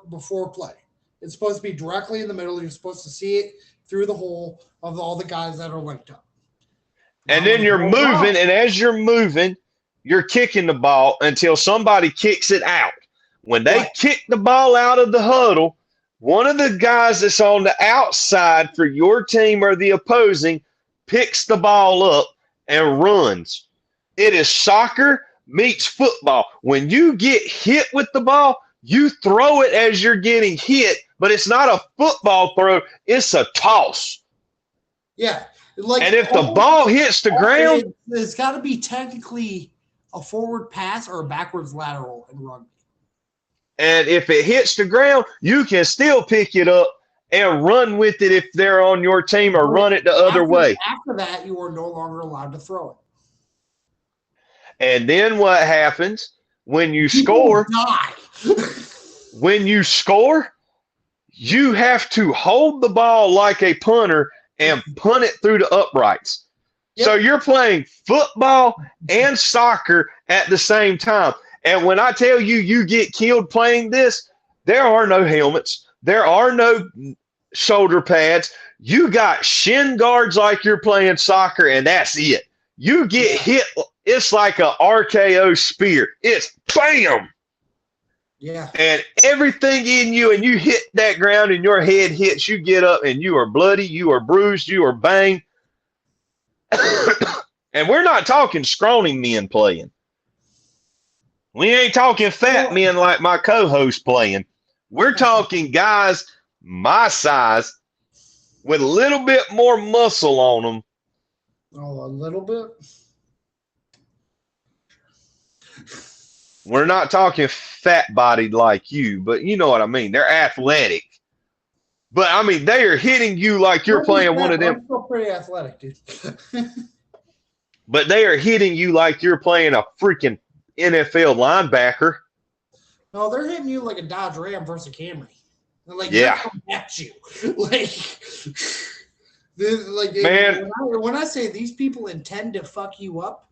play. It's supposed to be directly in the middle. You're supposed to see it through the hole of all the guys that are linked up. And then you're moving, and as you're moving, you're kicking the ball until somebody kicks it out. When they kick the ball out of the huddle, one of the guys that's on the outside for your team or the opposing picks the ball up and runs. It is soccer meets football. When you get hit with the ball, you throw it as you're getting hit, but it's not a football throw. It's a toss. Yeah. And if the ball hits the ground, it's got to be technically a forward pass or a backwards lateral in rugby. And if it hits the ground, you can still pick it up and run with it if they're on your team, or run it the other way. After that, you are no longer allowed to throw it. And then what happens when you score? When you score, you have to hold the ball like a punter and punt it through the uprights. Yep. So you're playing football and soccer at the same time. And when I tell you you get killed playing this, there are no helmets. There are no shoulder pads. You got shin guards like you're playing soccer, and that's it. You get hit. It's like a RKO spear. It's bam. Yeah. And everything in you, and you hit that ground and your head hits, you get up and you are bloody, you are bruised, you are banged. And we're not talking scrawny men playing. We ain't talking fat men like my co-host playing. We're talking guys my size with a little bit more muscle on them. Oh, a little bit. We're not talking fat bodied like you, but you know what I mean. They're athletic. But I mean, they are hitting you like you're playing one of them. I'm still pretty athletic, dude. But they are hitting you like you're playing a freaking NFL linebacker. No, they're hitting you like a Dodge Ram versus a Camry. Like, yeah, they're coming at you. Like, man. When I say these people intend to fuck you up,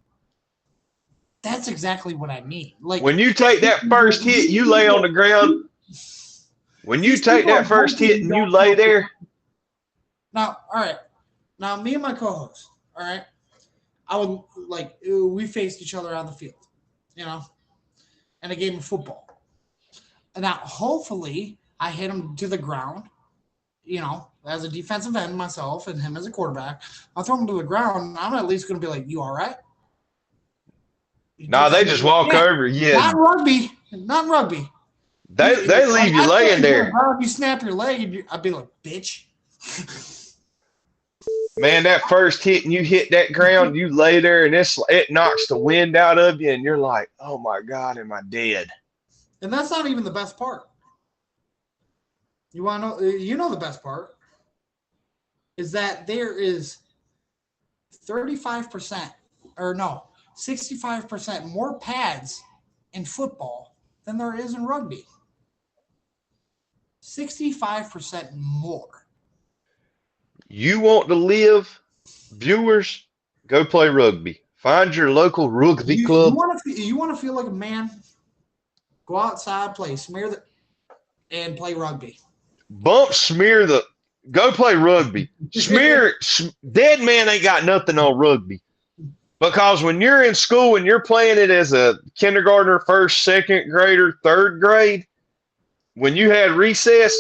that's exactly what I mean. Like, when you take that first hit, you lay on the ground. When you take that first hit and you lay there. Now, all right. Now, me and my co-host, all right, I would like we faced each other on the field, you know, in a game of football. And now, hopefully, I hit him to the ground, you know, as a defensive end myself and him as a quarterback. I'll throw him to the ground. I'm at least going to be like, "You all right?" No, they just walk over. Yeah, not rugby. Not rugby. They leave you laying there. You snap your leg, I'd be like, "Bitch." Man, that first hit and you hit that ground, you lay there and it knocks the wind out of you, and you're like, "Oh my God, am I dead?" And that's not even the best part. You want to know? You know the best part is that there is 35% or no 65% more pads in football than there is in rugby. 65% more. You want to live, viewers? Go play rugby. Find your local rugby club. You want to feel like a man? Go outside, and play rugby. Go play rugby. Dead man ain't got nothing on rugby. Because when you're in school and you're playing it as a kindergartner, first, second grader, third grade, when you had recess,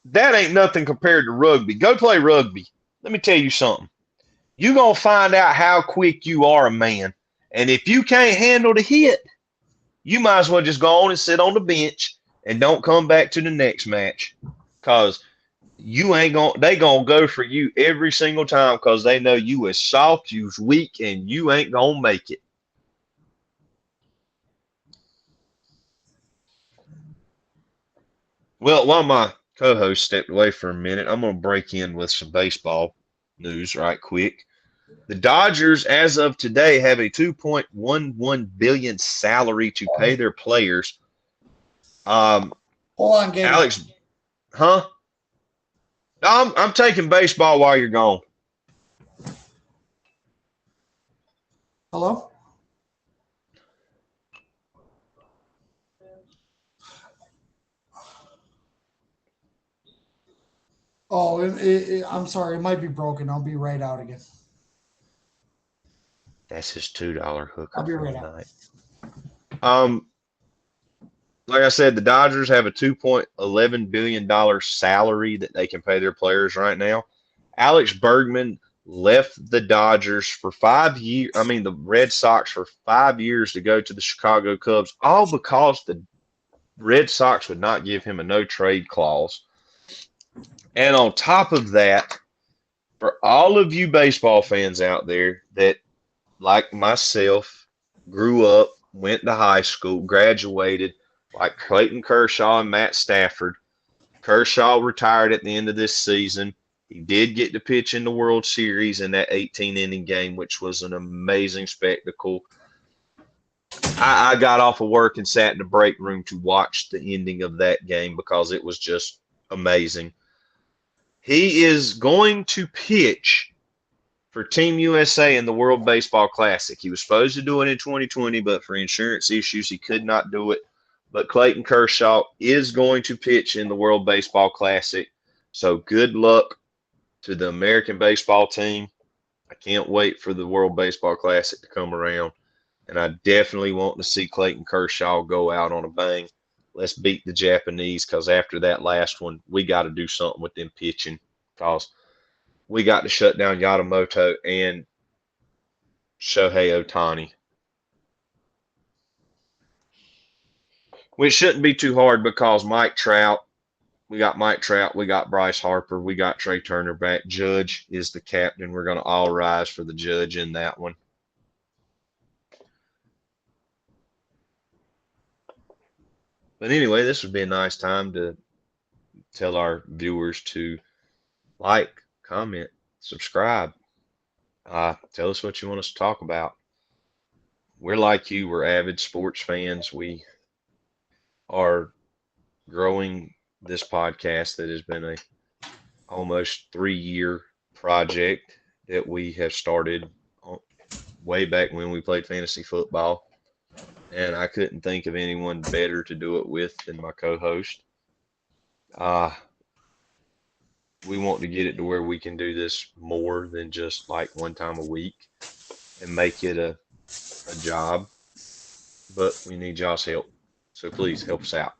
that ain't nothing compared to rugby. Go play rugby. Let me tell you something. You're going to find out how quick you are a man. And if you can't handle the hit, you might as well just go on and sit on the bench and don't come back to the next match. Because they gonna go for you every single time because they know you is soft, you's weak, and you ain't gonna make it. Well, while my co-host stepped away for a minute, I'm gonna break in with some baseball news right quick. The Dodgers, as of today, have a $2.11 billion salary to pay their players. Hold on, Gabe. Alex, huh? I'm taking baseball while you're gone. Hello? Oh, I'm sorry. It might be broken. I'll be right out again. That's his $2 hooker. I'll be right out. Like I said, the Dodgers have a $2.11 billion salary that they can pay their players right now. Alex Bergman left the Dodgers for 5 years. I mean, the Red Sox for 5 years to go to the Chicago Cubs, all because the Red Sox would not give him a no-trade clause. And on top of that, for all of you baseball fans out there that, like myself, grew up, went to high school, graduated, like Clayton Kershaw and Matt Stafford. Kershaw retired at the end of this season. He did get to pitch in the World Series in that 18-inning game, which was an amazing spectacle. I got off of work and sat in the break room to watch the ending of that game because it was just amazing. He is going to pitch for Team USA in the World Baseball Classic. He was supposed to do it in 2020, but for insurance issues, he could not do it. But Clayton Kershaw is going to pitch in the World Baseball Classic. So good luck to the American baseball team. I can't wait for the World Baseball Classic to come around. And I definitely want to see Clayton Kershaw go out on a bang. Let's beat the Japanese because after that last one, we got to do something with them pitching because we got to shut down Yamamoto and Shohei Ohtani. Which shouldn't be too hard because Mike Trout We got Mike Trout. We got Bryce Harper. We got Trey Turner back. Judge is the captain. We're going to all rise for the Judge in that one. But anyway, this would be a nice time to tell our viewers to like, comment, subscribe. Tell us what you want us to talk about. We're like you. We're avid sports fans. We are growing this podcast that has been a almost 3-year project that we have started way back when we played fantasy football. And I couldn't think of anyone better to do it with than my co-host. We want to get it to where we can do this more than just like one time a week and make it a job. But we need y'all's help. So please help us out.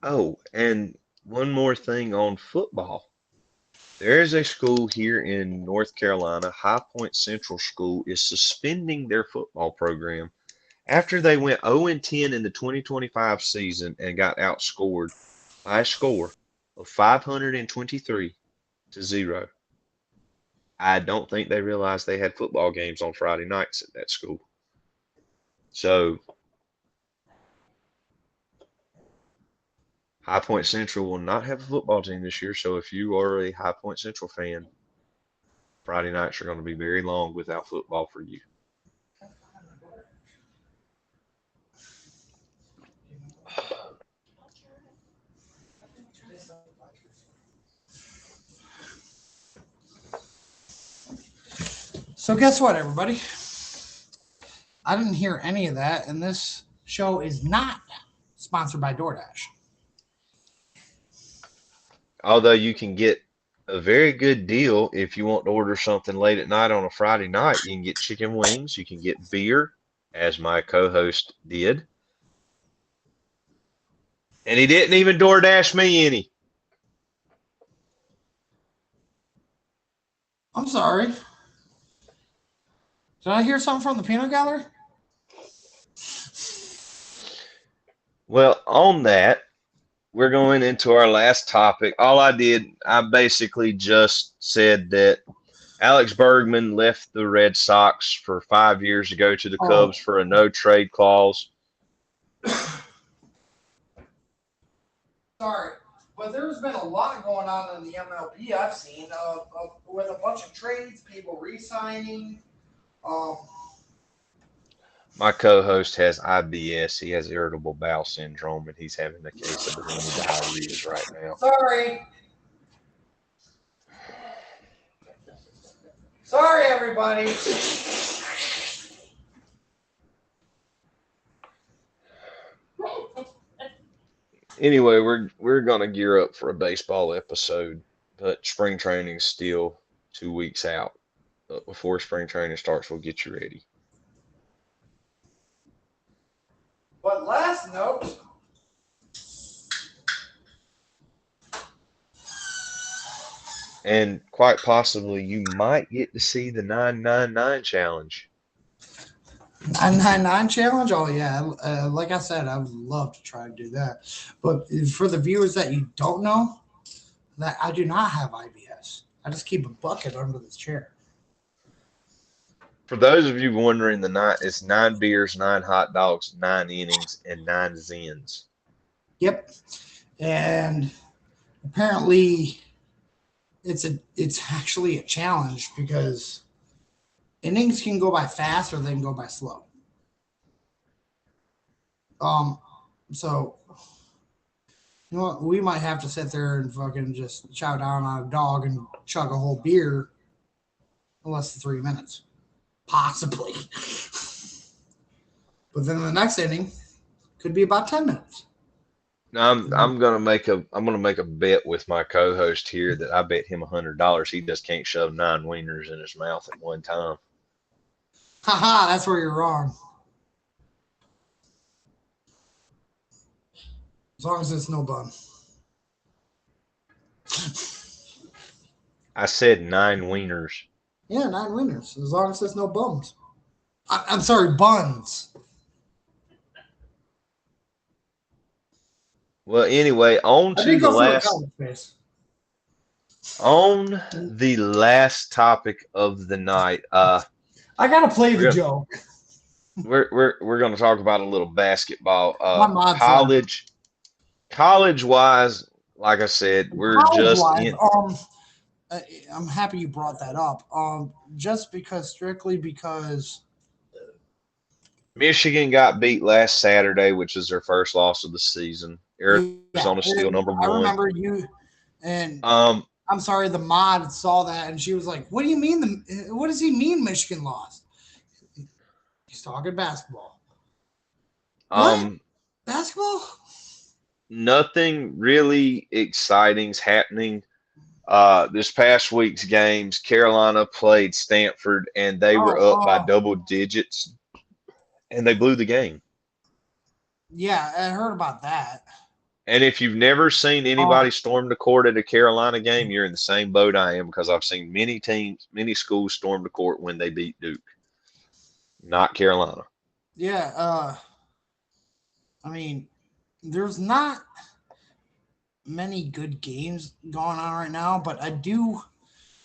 Oh, and one more thing on football. There is a school here in North Carolina, High Point Central School, is suspending their football program after they went 0-10 in the 2025 season and got outscored by a score of 523-0. I don't think they realized they had football games on Friday nights at that school. So High Point Central will not have a football team this year. So if you are a High Point Central fan, Friday nights are going to be very long without football for you. So guess what, everybody? I didn't hear any of that, and this show is not sponsored by DoorDash. Although you can get a very good deal if you want to order something late at night on a Friday night. You can get chicken wings, you can get beer, as my co-host did. And he didn't even DoorDash me any. I'm sorry. Did I hear something from the peanut gallery? Well, on that, we're going into our last topic. All I did, I basically just said that Alex Bergman left the Red Sox for 5 years to go to the Cubs for a no trade clause. Sorry, but there's been a lot going on in the MLB I've seen with a bunch of trades, people re-signing. My co-host has IBS. He has irritable bowel syndrome, and he's having a case of diarrhea right now. Sorry, everybody. Anyway, we're gonna gear up for a baseball episode, but spring training's still 2 weeks out. But before spring training starts, we'll get you ready. But last note, and quite possibly you might get to see the 999 challenge. 999 challenge? Oh, yeah. Like I said, I would love to try to do that. But for the viewers that you don't know, that I do not have IBS. I just keep a bucket under this chair. For those of you wondering, it's 9 beers, 9 hot dogs, 9 innings, and 9 Zens. Yep. And apparently it's actually a challenge because innings can go by fast or they can go by slow. So you know what? We might have to sit there and fucking just chow down on a dog and chug a whole beer in less than 3 minutes. Possibly. But then the next inning could be about 10 minutes. Now I'm gonna make a bet with my co-host here that I bet him $100 he just can't shove 9 wieners in his mouth at one time. Haha, that's where you're wrong. As long as it's no bun. I said 9 wieners. Yeah, 9 wieners. As long as there's no bums. I'm sorry, buns. Well, anyway, I did go through a college phase. on the last topic of the night. I gotta play the We're joke. we're going to talk about a little basketball. My mod said. College wise, like I said, we're just College-wise, in. I'm happy you brought that up. Strictly because Michigan got beat last Saturday, which is their first loss of the season. Arizona still number I one. remember you and Um, I'm sorry, the mod saw that and she was like, "What do you mean? What does he mean Michigan lost?" He's talking basketball. What? Basketball? Nothing really exciting's happening. This past week's games, Carolina played Stanford, and they were up by double digits, and they blew the game. Yeah, I heard about that. And if you've never seen anybody storm the court at a Carolina game, you're in the same boat I am, because I've seen many schools storm the court when they beat Duke. Not Carolina. Yeah, I mean, there's not many good games going on right now, but I do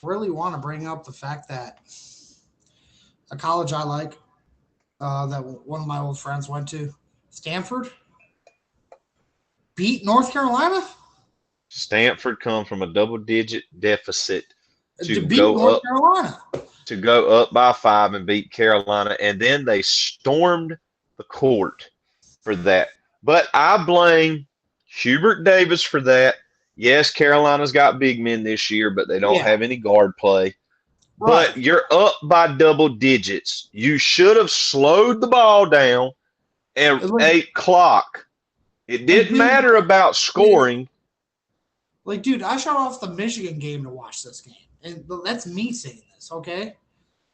really want to bring up the fact that a college I like, that one of my old friends went to, Stanford, beat North Carolina. Stanford come from a double-digit deficit to beat North Carolina. To go up by 5 and beat Carolina, and then they stormed the court for that. But I blame Hubert Davis for that. Yes, Carolina's got big men this year, but they don't have any guard play. Right. But you're up by double digits. You should have slowed the ball down at 8 clock. It didn't matter about scoring. Dude, I shut off the Michigan game to watch this game. And that's me saying this, okay?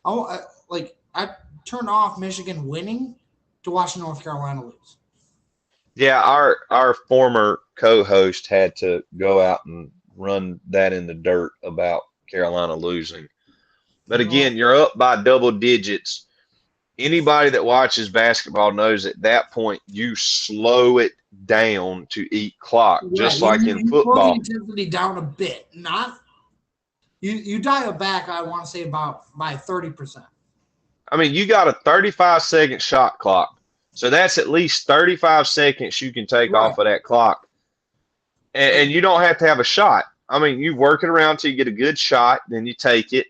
I turned off Michigan winning to watch North Carolina lose. Yeah, our former co-host had to go out and run that in the dirt about Carolina losing. But again, you're up by double digits. Anybody that watches basketball knows at that point you slow it down to eat clock, just like in football. You slow the intensity down a bit, not you dial back. I want to say by 30%. I mean, you got a 35-second shot clock, so that's at least 35 seconds you can take off of that clock, and you don't have to have a shot. I mean, you work it around till you get a good shot, then you take it,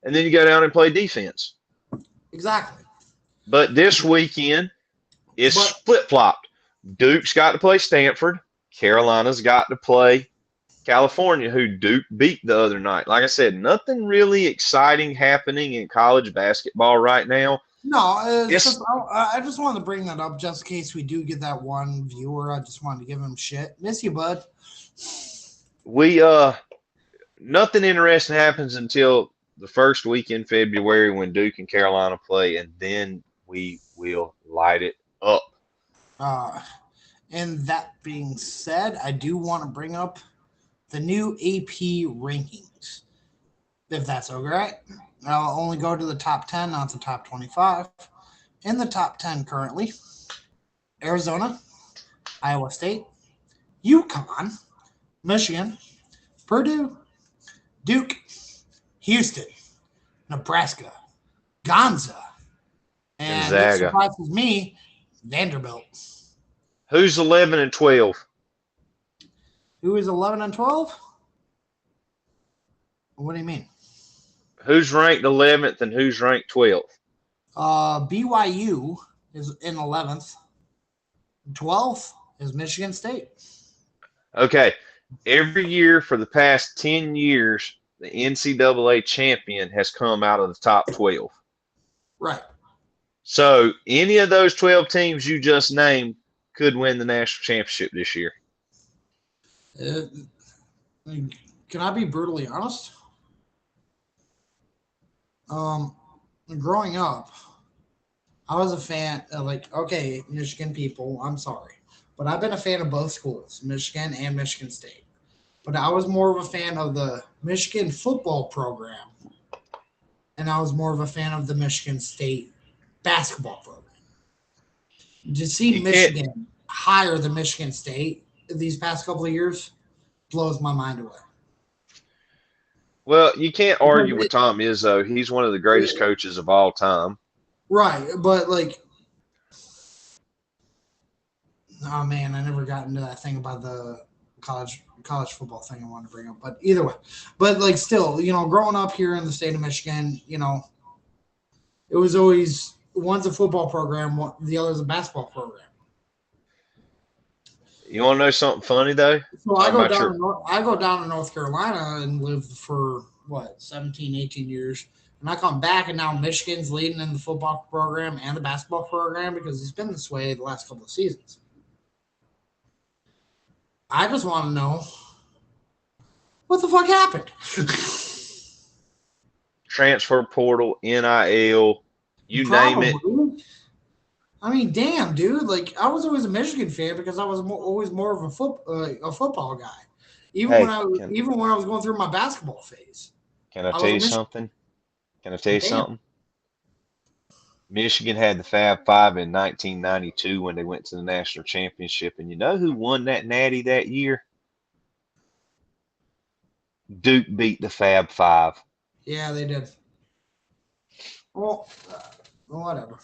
and then you go down and play defense. Exactly. But this weekend, it's flip-flopped. Duke's got to play Stanford. Carolina's got to play California, who Duke beat the other night. Like I said, nothing really exciting happening in college basketball right now. No, I just wanted to bring that up just in case we do get that one viewer. I just wanted to give him shit. Miss you, bud. Nothing interesting happens until the first week in February when Duke and Carolina play, and then we will light it up. And that being said, I do want to bring up the new AP rankings, if that's okay. I'll only go to the top 10, not the top 25. In the top 10 currently, Arizona, Iowa State, UConn, Michigan, Purdue, Duke, Houston, Nebraska, Gonzaga, and what surprises me, Vanderbilt. Who's 11 and 12? Who is 11 and 12? What do you mean? Who's ranked 11th and who's ranked 12th? BYU is in 11th. 12th is Michigan State. Okay. Every year for the past 10 years, the NCAA champion has come out of the top 12. Right. So any of those 12 teams you just named could win the national championship this year. Can I be brutally honest? Growing up, I was a fan of okay, Michigan people, I'm sorry. But I've been a fan of both schools, Michigan and Michigan State. But I was more of a fan of the Michigan football program. And I was more of a fan of the Michigan State basketball program. To see Michigan higher than Michigan State these past couple of years blows my mind away. Well, you can't argue with Tom Izzo. He's one of the greatest coaches of all time. Right, but like, oh man, I never got into that thing about the college football thing I wanted to bring up. But either way, but like still, growing up here in the state of Michigan, it was always one's a football program, the other's a basketball program. You want to know something funny though? So I go down to North Carolina and lived for 17, 18 years. And I come back, and now Michigan's leading in the football program and the basketball program because it's been this way the last couple of seasons. I just want to know what the fuck happened. Transfer portal, NIL, you name it. I mean, damn, dude. Like, I was always a Michigan fan because I was always more of a football guy. Even when I was going through my basketball phase. Can I tell you something? Michigan had the Fab Five in 1992 when they went to the national championship, and you know who won that natty that year? Duke beat the Fab Five. Yeah, they did. Well, whatever.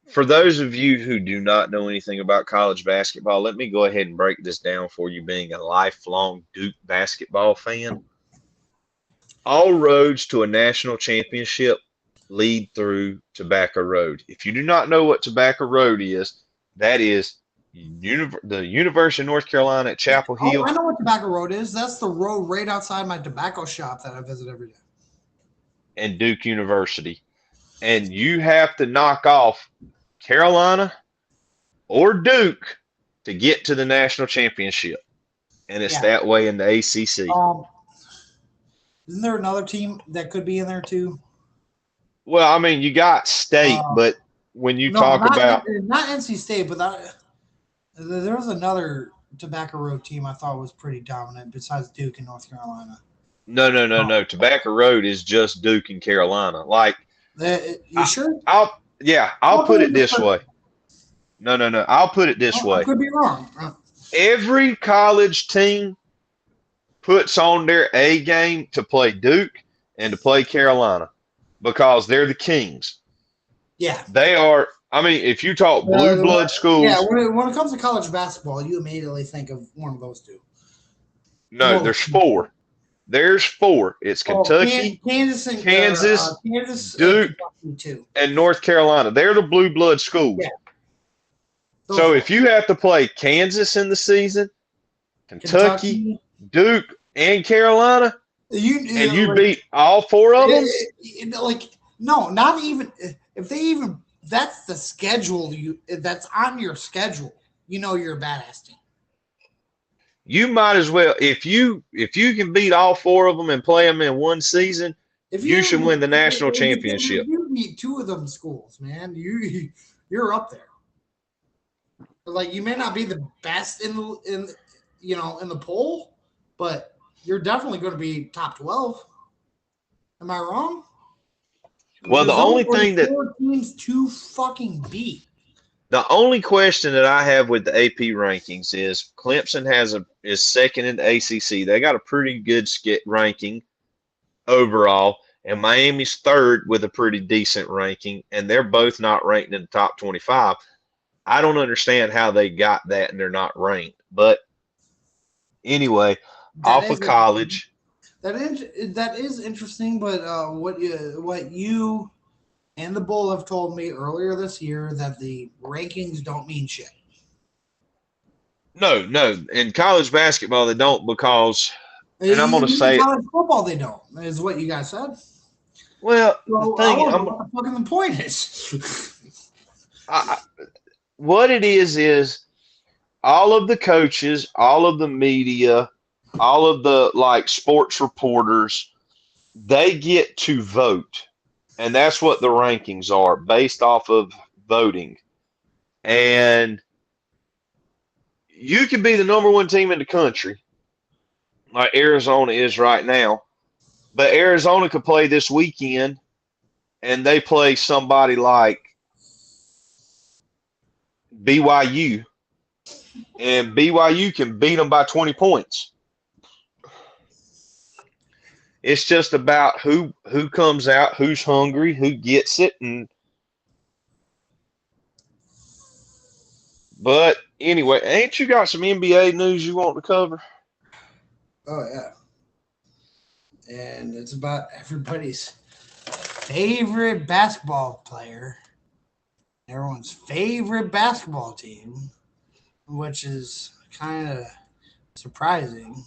For those of you who do not know anything about college basketball, let me go ahead and break this down for you, being a lifelong Duke basketball fan. All roads to a national championship lead through Tobacco Road. If you do not know what Tobacco Road is, that is the University of North Carolina at Chapel Hill. Oh, I know what Tobacco Road is. That's the road right outside my tobacco shop that I visit every day. And Duke University. And you have to knock off Carolina or Duke to get to the national championship. And it's that way in the ACC. Isn't there another team that could be in there too? Well, I mean, you got State, but when you talk about not NC State, but there was another Tobacco Road team I thought was pretty dominant besides Duke and North Carolina. No. Tobacco Road is just Duke and Carolina. Like, you sure? I'll put it this way. No. I'll put it this way. I could be wrong. Every college team puts on their A game to play Duke and to play Carolina because they're the Kings. Yeah. They are. I mean, if you talk blue blood schools. Yeah, when it comes to college basketball, you immediately think of one of those two. No, there's four. There's four. It's Kentucky, Kansas, Duke, and North Carolina. They're the blue blood schools. Yeah. So if you have to play Kansas in the season, Kentucky, Duke, and Carolina, you beat all four of them? No, not even if they even. That's the schedule. That's on your schedule. You're a badass team. You might as well, if you can beat all four of them and play them in one season, you should win the national championship. You beat two of them schools, man. You're up there. Like, you may not be the best in the poll, but you're definitely going to be top 12. Am I wrong? Well, the only thing that four teams to fucking beat. The only question that I have with the AP rankings is Clemson is second in the ACC. They got a pretty good ranking overall, and Miami's third with a pretty decent ranking, and they're both not ranked in the top 25. I don't understand how they got that and they're not ranked. But anyway, off of college. That is interesting, but what you and the Bull have told me earlier this year that the rankings don't mean shit. No. In college basketball, they don't because, and I'm going to say, college football, they don't. Is what you guys said. Well, what the fucking point is. What it is all of the coaches, all of the media, all of the sports reporters, they get to vote. And that's what the rankings are, based off of voting. And you can be the number one team in the country, like Arizona is right now. But Arizona could play this weekend, and they play somebody like BYU, and BYU can beat them by 20 points. It's just about who comes out, who's hungry, who gets it, but anyway, ain't you got some NBA news you want to cover? Oh yeah. And it's about everybody's favorite basketball player, everyone's favorite basketball team, which is kind of surprising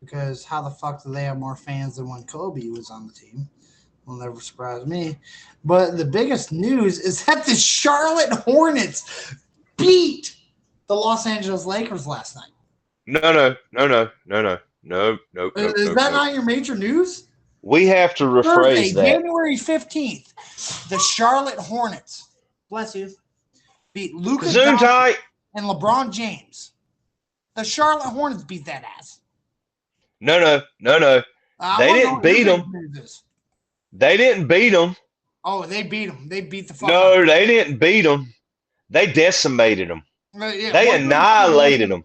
because how the fuck do they have more fans than when Kobe was on the team? Will never surprise me. But the biggest news is that the Charlotte Hornets beat the Los Angeles Lakers last night. No. Is that not your major news? We have to rephrase Thursday, that. January 15th, the Charlotte Hornets, bless you, beat Luka Zoom Doncic tight. and LeBron James. The Charlotte Hornets beat that ass. No. They didn't beat them. They didn't beat them. Oh, they beat them. They beat the fuck No, out. they didn't beat them. They decimated them. Yeah, They annihilated them.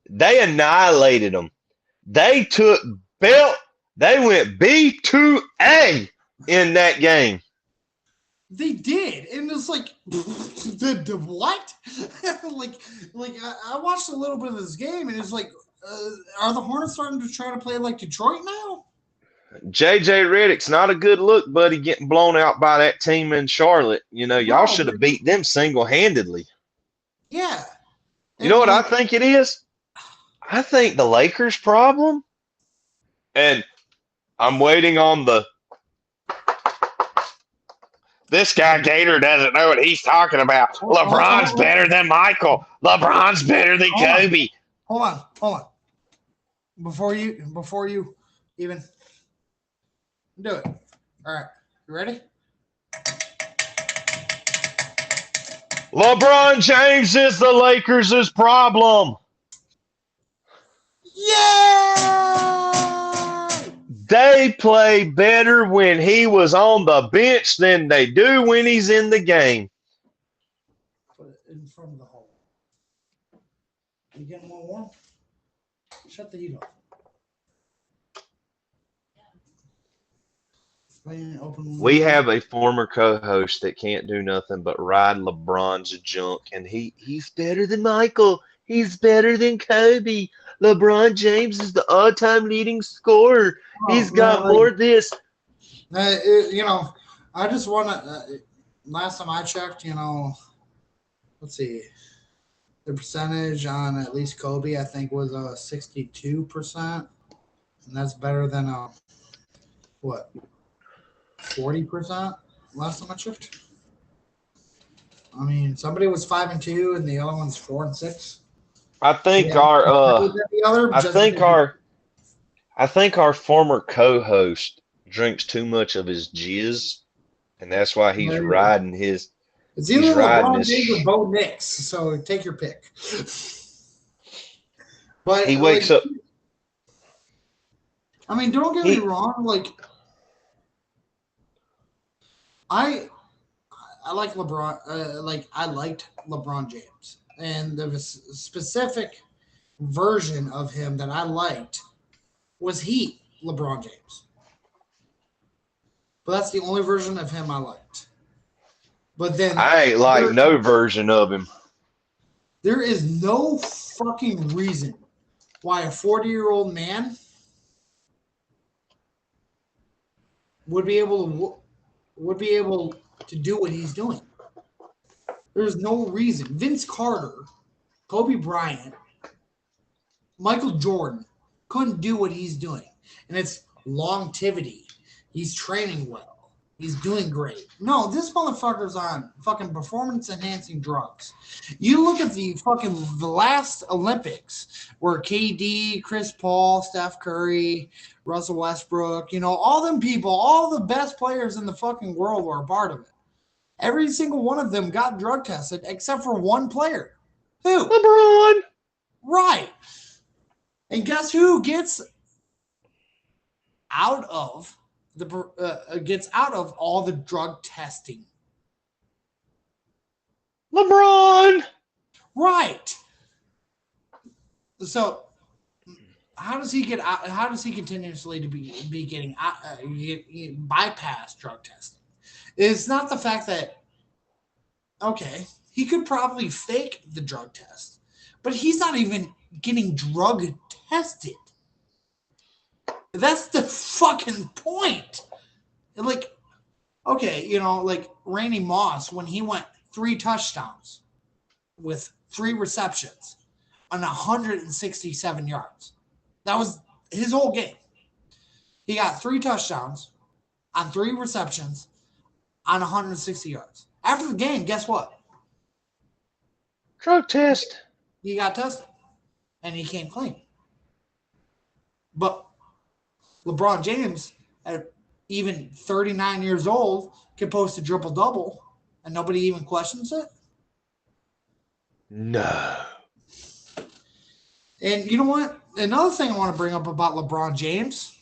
They annihilated them. They took belt. They went B2A in that game. They did, and it's like, the what? like I watched a little bit of this game, and it's like, are the Hornets starting to try to play like Detroit now? JJ Redick's not a good look, buddy, getting blown out by that team in Charlotte. You know, y'all should have beat them single-handedly. Yeah. You know what I think it is? I think the Lakers' problem, and I'm waiting on this guy Gator doesn't know what he's talking about. LeBron's better than Michael. LeBron's better than Kobe. Hold on. Before you even do it. All right. You ready? LeBron James is the Lakers' problem. Yeah! They play better when he was on the bench than they do when he's in the game. Put it in front of the hole. You getting more warm? Shut the heat off. We have a former co-host that can't do nothing but ride LeBron's junk, and he's better than Michael. He's better than Kobe. LeBron James is the all-time leading scorer. He's got more this. I just want to. Last time I checked, let's see, the percentage on at least Kobe, I think, was 62%, and that's better than 40% last time I checked. I mean, somebody was 5-2, and the other one's 4-6. I think our former co-host drinks too much of his jizz, and that's why he's riding his. It's either LeBron James or Bo Nix, so take your pick. But he wakes up. I mean, don't get me wrong. Like, I like LeBron. I liked LeBron James, and the specific version of him that I liked was LeBron James. But that's the only version of him I liked. But then I ain't like no version of him. There is no fucking reason why a 40-year-old man would be able to do what he's doing. There's no reason. Vince Carter, Kobe Bryant, Michael Jordan couldn't do what he's doing. And it's longevity. He's training well. He's doing great. No, this motherfucker's on fucking performance-enhancing drugs. You look at the last Olympics where KD, Chris Paul, Steph Curry, Russell Westbrook, all them people, all the best players in the fucking world were a part of it. Every single one of them got drug tested except for one player. Who? LeBron. Right. And guess who gets out of all the drug testing? LeBron. Right. So how does he get out? How does he continuously to be getting bypass drug testing? It's not the fact that okay, he could probably fake the drug test, but he's not even getting drug tested. That's the fucking point. Like, okay, like Randy Moss when he went 3 touchdowns with 3 receptions on 167 yards. That was his whole game. He got 3 touchdowns on 3 receptions on 160 yards. After the game, guess what? Drug test. He got tested, and he came clean. But LeBron James, at even 39 years old, can post a triple-double, and nobody even questions it. No. And you know what? Another thing I want to bring up about LeBron James,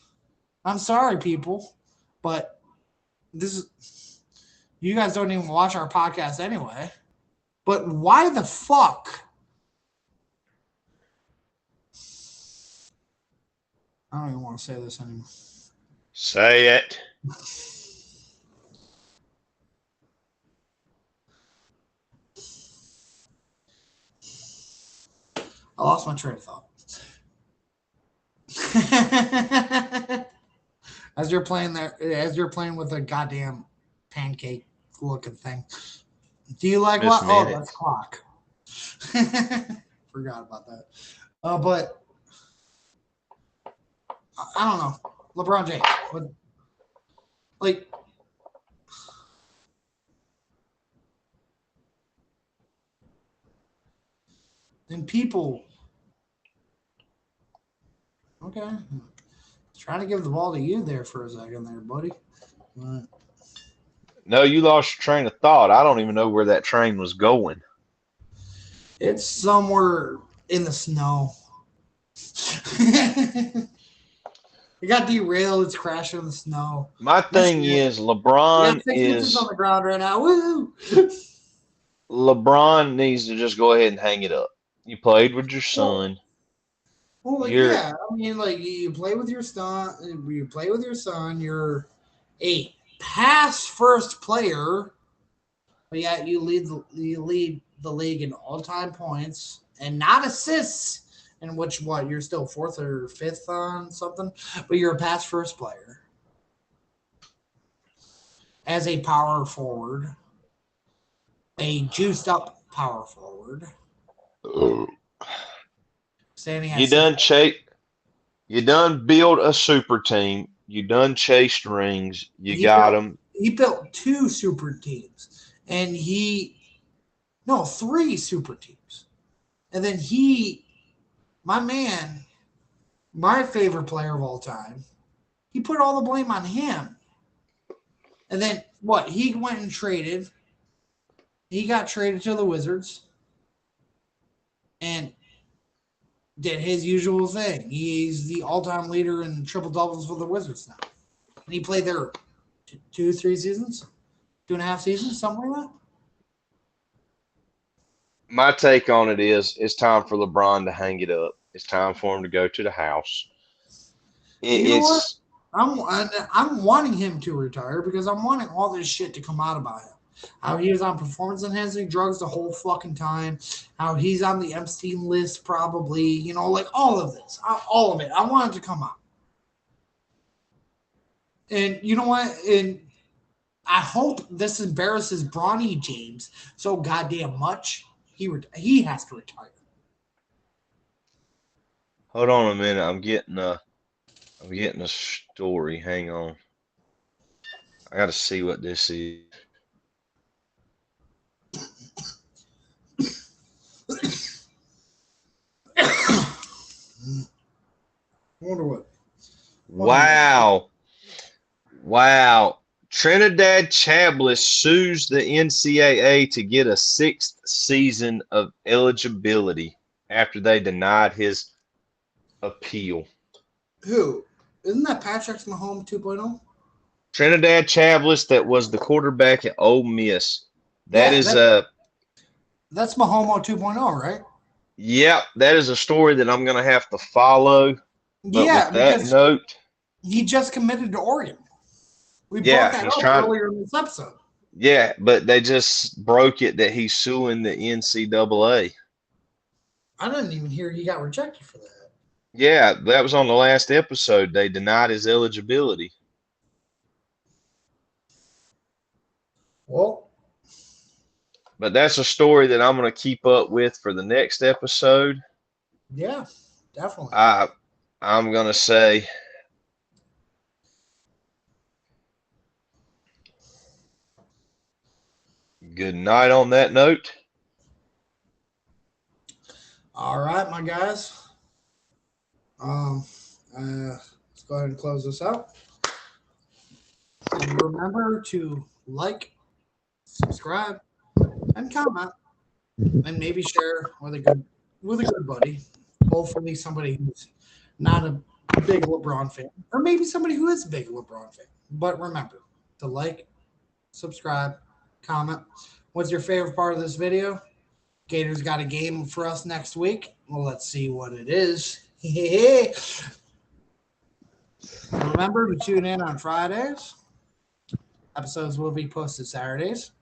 I'm sorry, people, but this is you guys don't even watch our podcast anyway. But why the fuck? I don't even want to say this anymore. Say it. I lost my train of thought. As you're playing with a goddamn pancake looking thing. Do you like what? Oh, that's clock. Forgot about that. But I don't know. LeBron James. But like and people okay. Trying to give the ball to you there for a second there, buddy. No, you lost your train of thought. I don't even know where that train was going. It's somewhere in the snow. It got derailed. It's crashing in the snow. My thing is LeBron is on the ground right now. Woo! LeBron needs to just go ahead and hang it up. You played with your son. Well, like, yeah. I mean, like you play with your son. You play with your son. You're a pass first player, but yet you lead the league in all time points and not assists. In which you're still 4th or 5th on something, but you're a pass first player as a power forward, a juiced up power forward. You done build a super team. You done chased rings. You got them. He built 2 super teams, and 3 super teams, and then my man, my favorite player of all time, he put all the blame on him. And then what? He went and traded. He got traded to the Wizards and did his usual thing. He's the all-time leader in triple-doubles for the Wizards now. And he played there 2-3 seasons, 2.5 seasons, something like that. My take on it is it's time for LeBron to hang it up. It's time for him to go to the house. You know what? I'm wanting him to retire because I'm wanting all this shit to come out about him. How he was on performance-enhancing drugs the whole fucking time. How he's on the Epstein list probably. Like all of this. All of it. I want it to come out. And you know what? And I hope this embarrasses Bronny James so goddamn much. He has to retire. Hold on a minute. I'm getting a story. Hang on. I got to see what this is. I wonder what. Wow. Trinidad Chablis sues the NCAA to get a 6th season of eligibility after they denied his appeal. Who? Isn't that Patrick Mahomes 2.0? Trinidad Chablis, that was the quarterback at Ole Miss. That That's Mahomo 2.0, right? Yep, that is a story that I'm going to have to follow. But Yeah, with that because note, he just committed to Oregon. We brought yeah, that he's up trying. earlier in this episode. Yeah, but they just broke it that he's suing the NCAA. I didn't even hear he got rejected for that. Yeah, that was on the last episode. They denied his eligibility. Well, But that's a story that I'm going to keep up with for the next episode. yeah, definitely. I'm going to say good night on that note. All right, my guys. Let's go ahead and close this out. And remember to like, subscribe, and comment, and maybe share with a good buddy. Hopefully, somebody who's not a big LeBron fan, or maybe somebody who is a big LeBron fan. But remember to like, subscribe, comment. What's your favorite part of this video? Gators got a game for us next week. Well, let's see what it is. Remember to tune in on Fridays. Episodes will be posted Saturdays.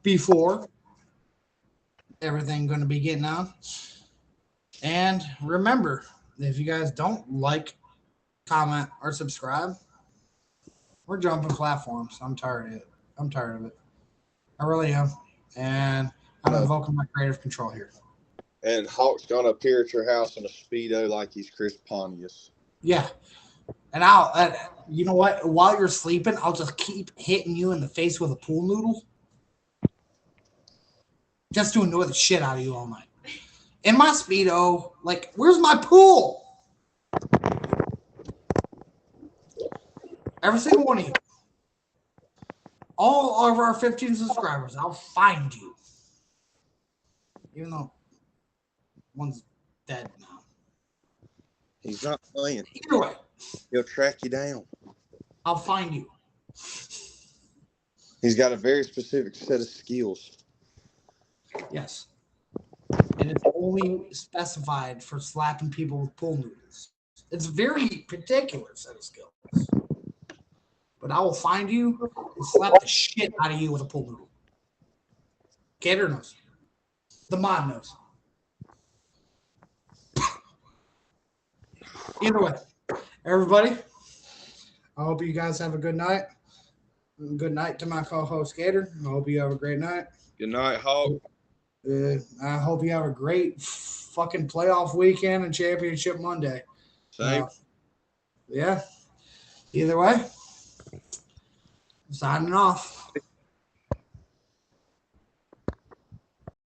Before everything going to be getting on. And remember, if you guys don't like, comment, or subscribe, we're jumping platforms. I'm tired of it. I really am. And I'm invoking my creative control here. And Hawk's gonna appear at your house in a Speedo like he's Chris Pontius. Yeah. And you know what? While you're sleeping, I'll just keep hitting you in the face with a pool noodle. Just to annoy the shit out of you all night. In my Speedo, like, where's my pool? Every single one of you. All of our 15 subscribers, I'll find you. Even though one's dead now. He's not playing. Either way, He'll track you down. I'll find you. He's got a very specific set of skills. Yes. And it's only specified for slapping people with pool noodles. It's a very particular set of skills. But I will find you and slap the shit out of you with a pool noodle. Gator knows. The mod knows. Either way, everybody, I hope you guys have a good night. Good night to my co-host Gator. I hope you have a great night. Good night, Hawk. I hope you have a great fucking playoff weekend and championship Monday. Same. Yeah. Either way, signing off.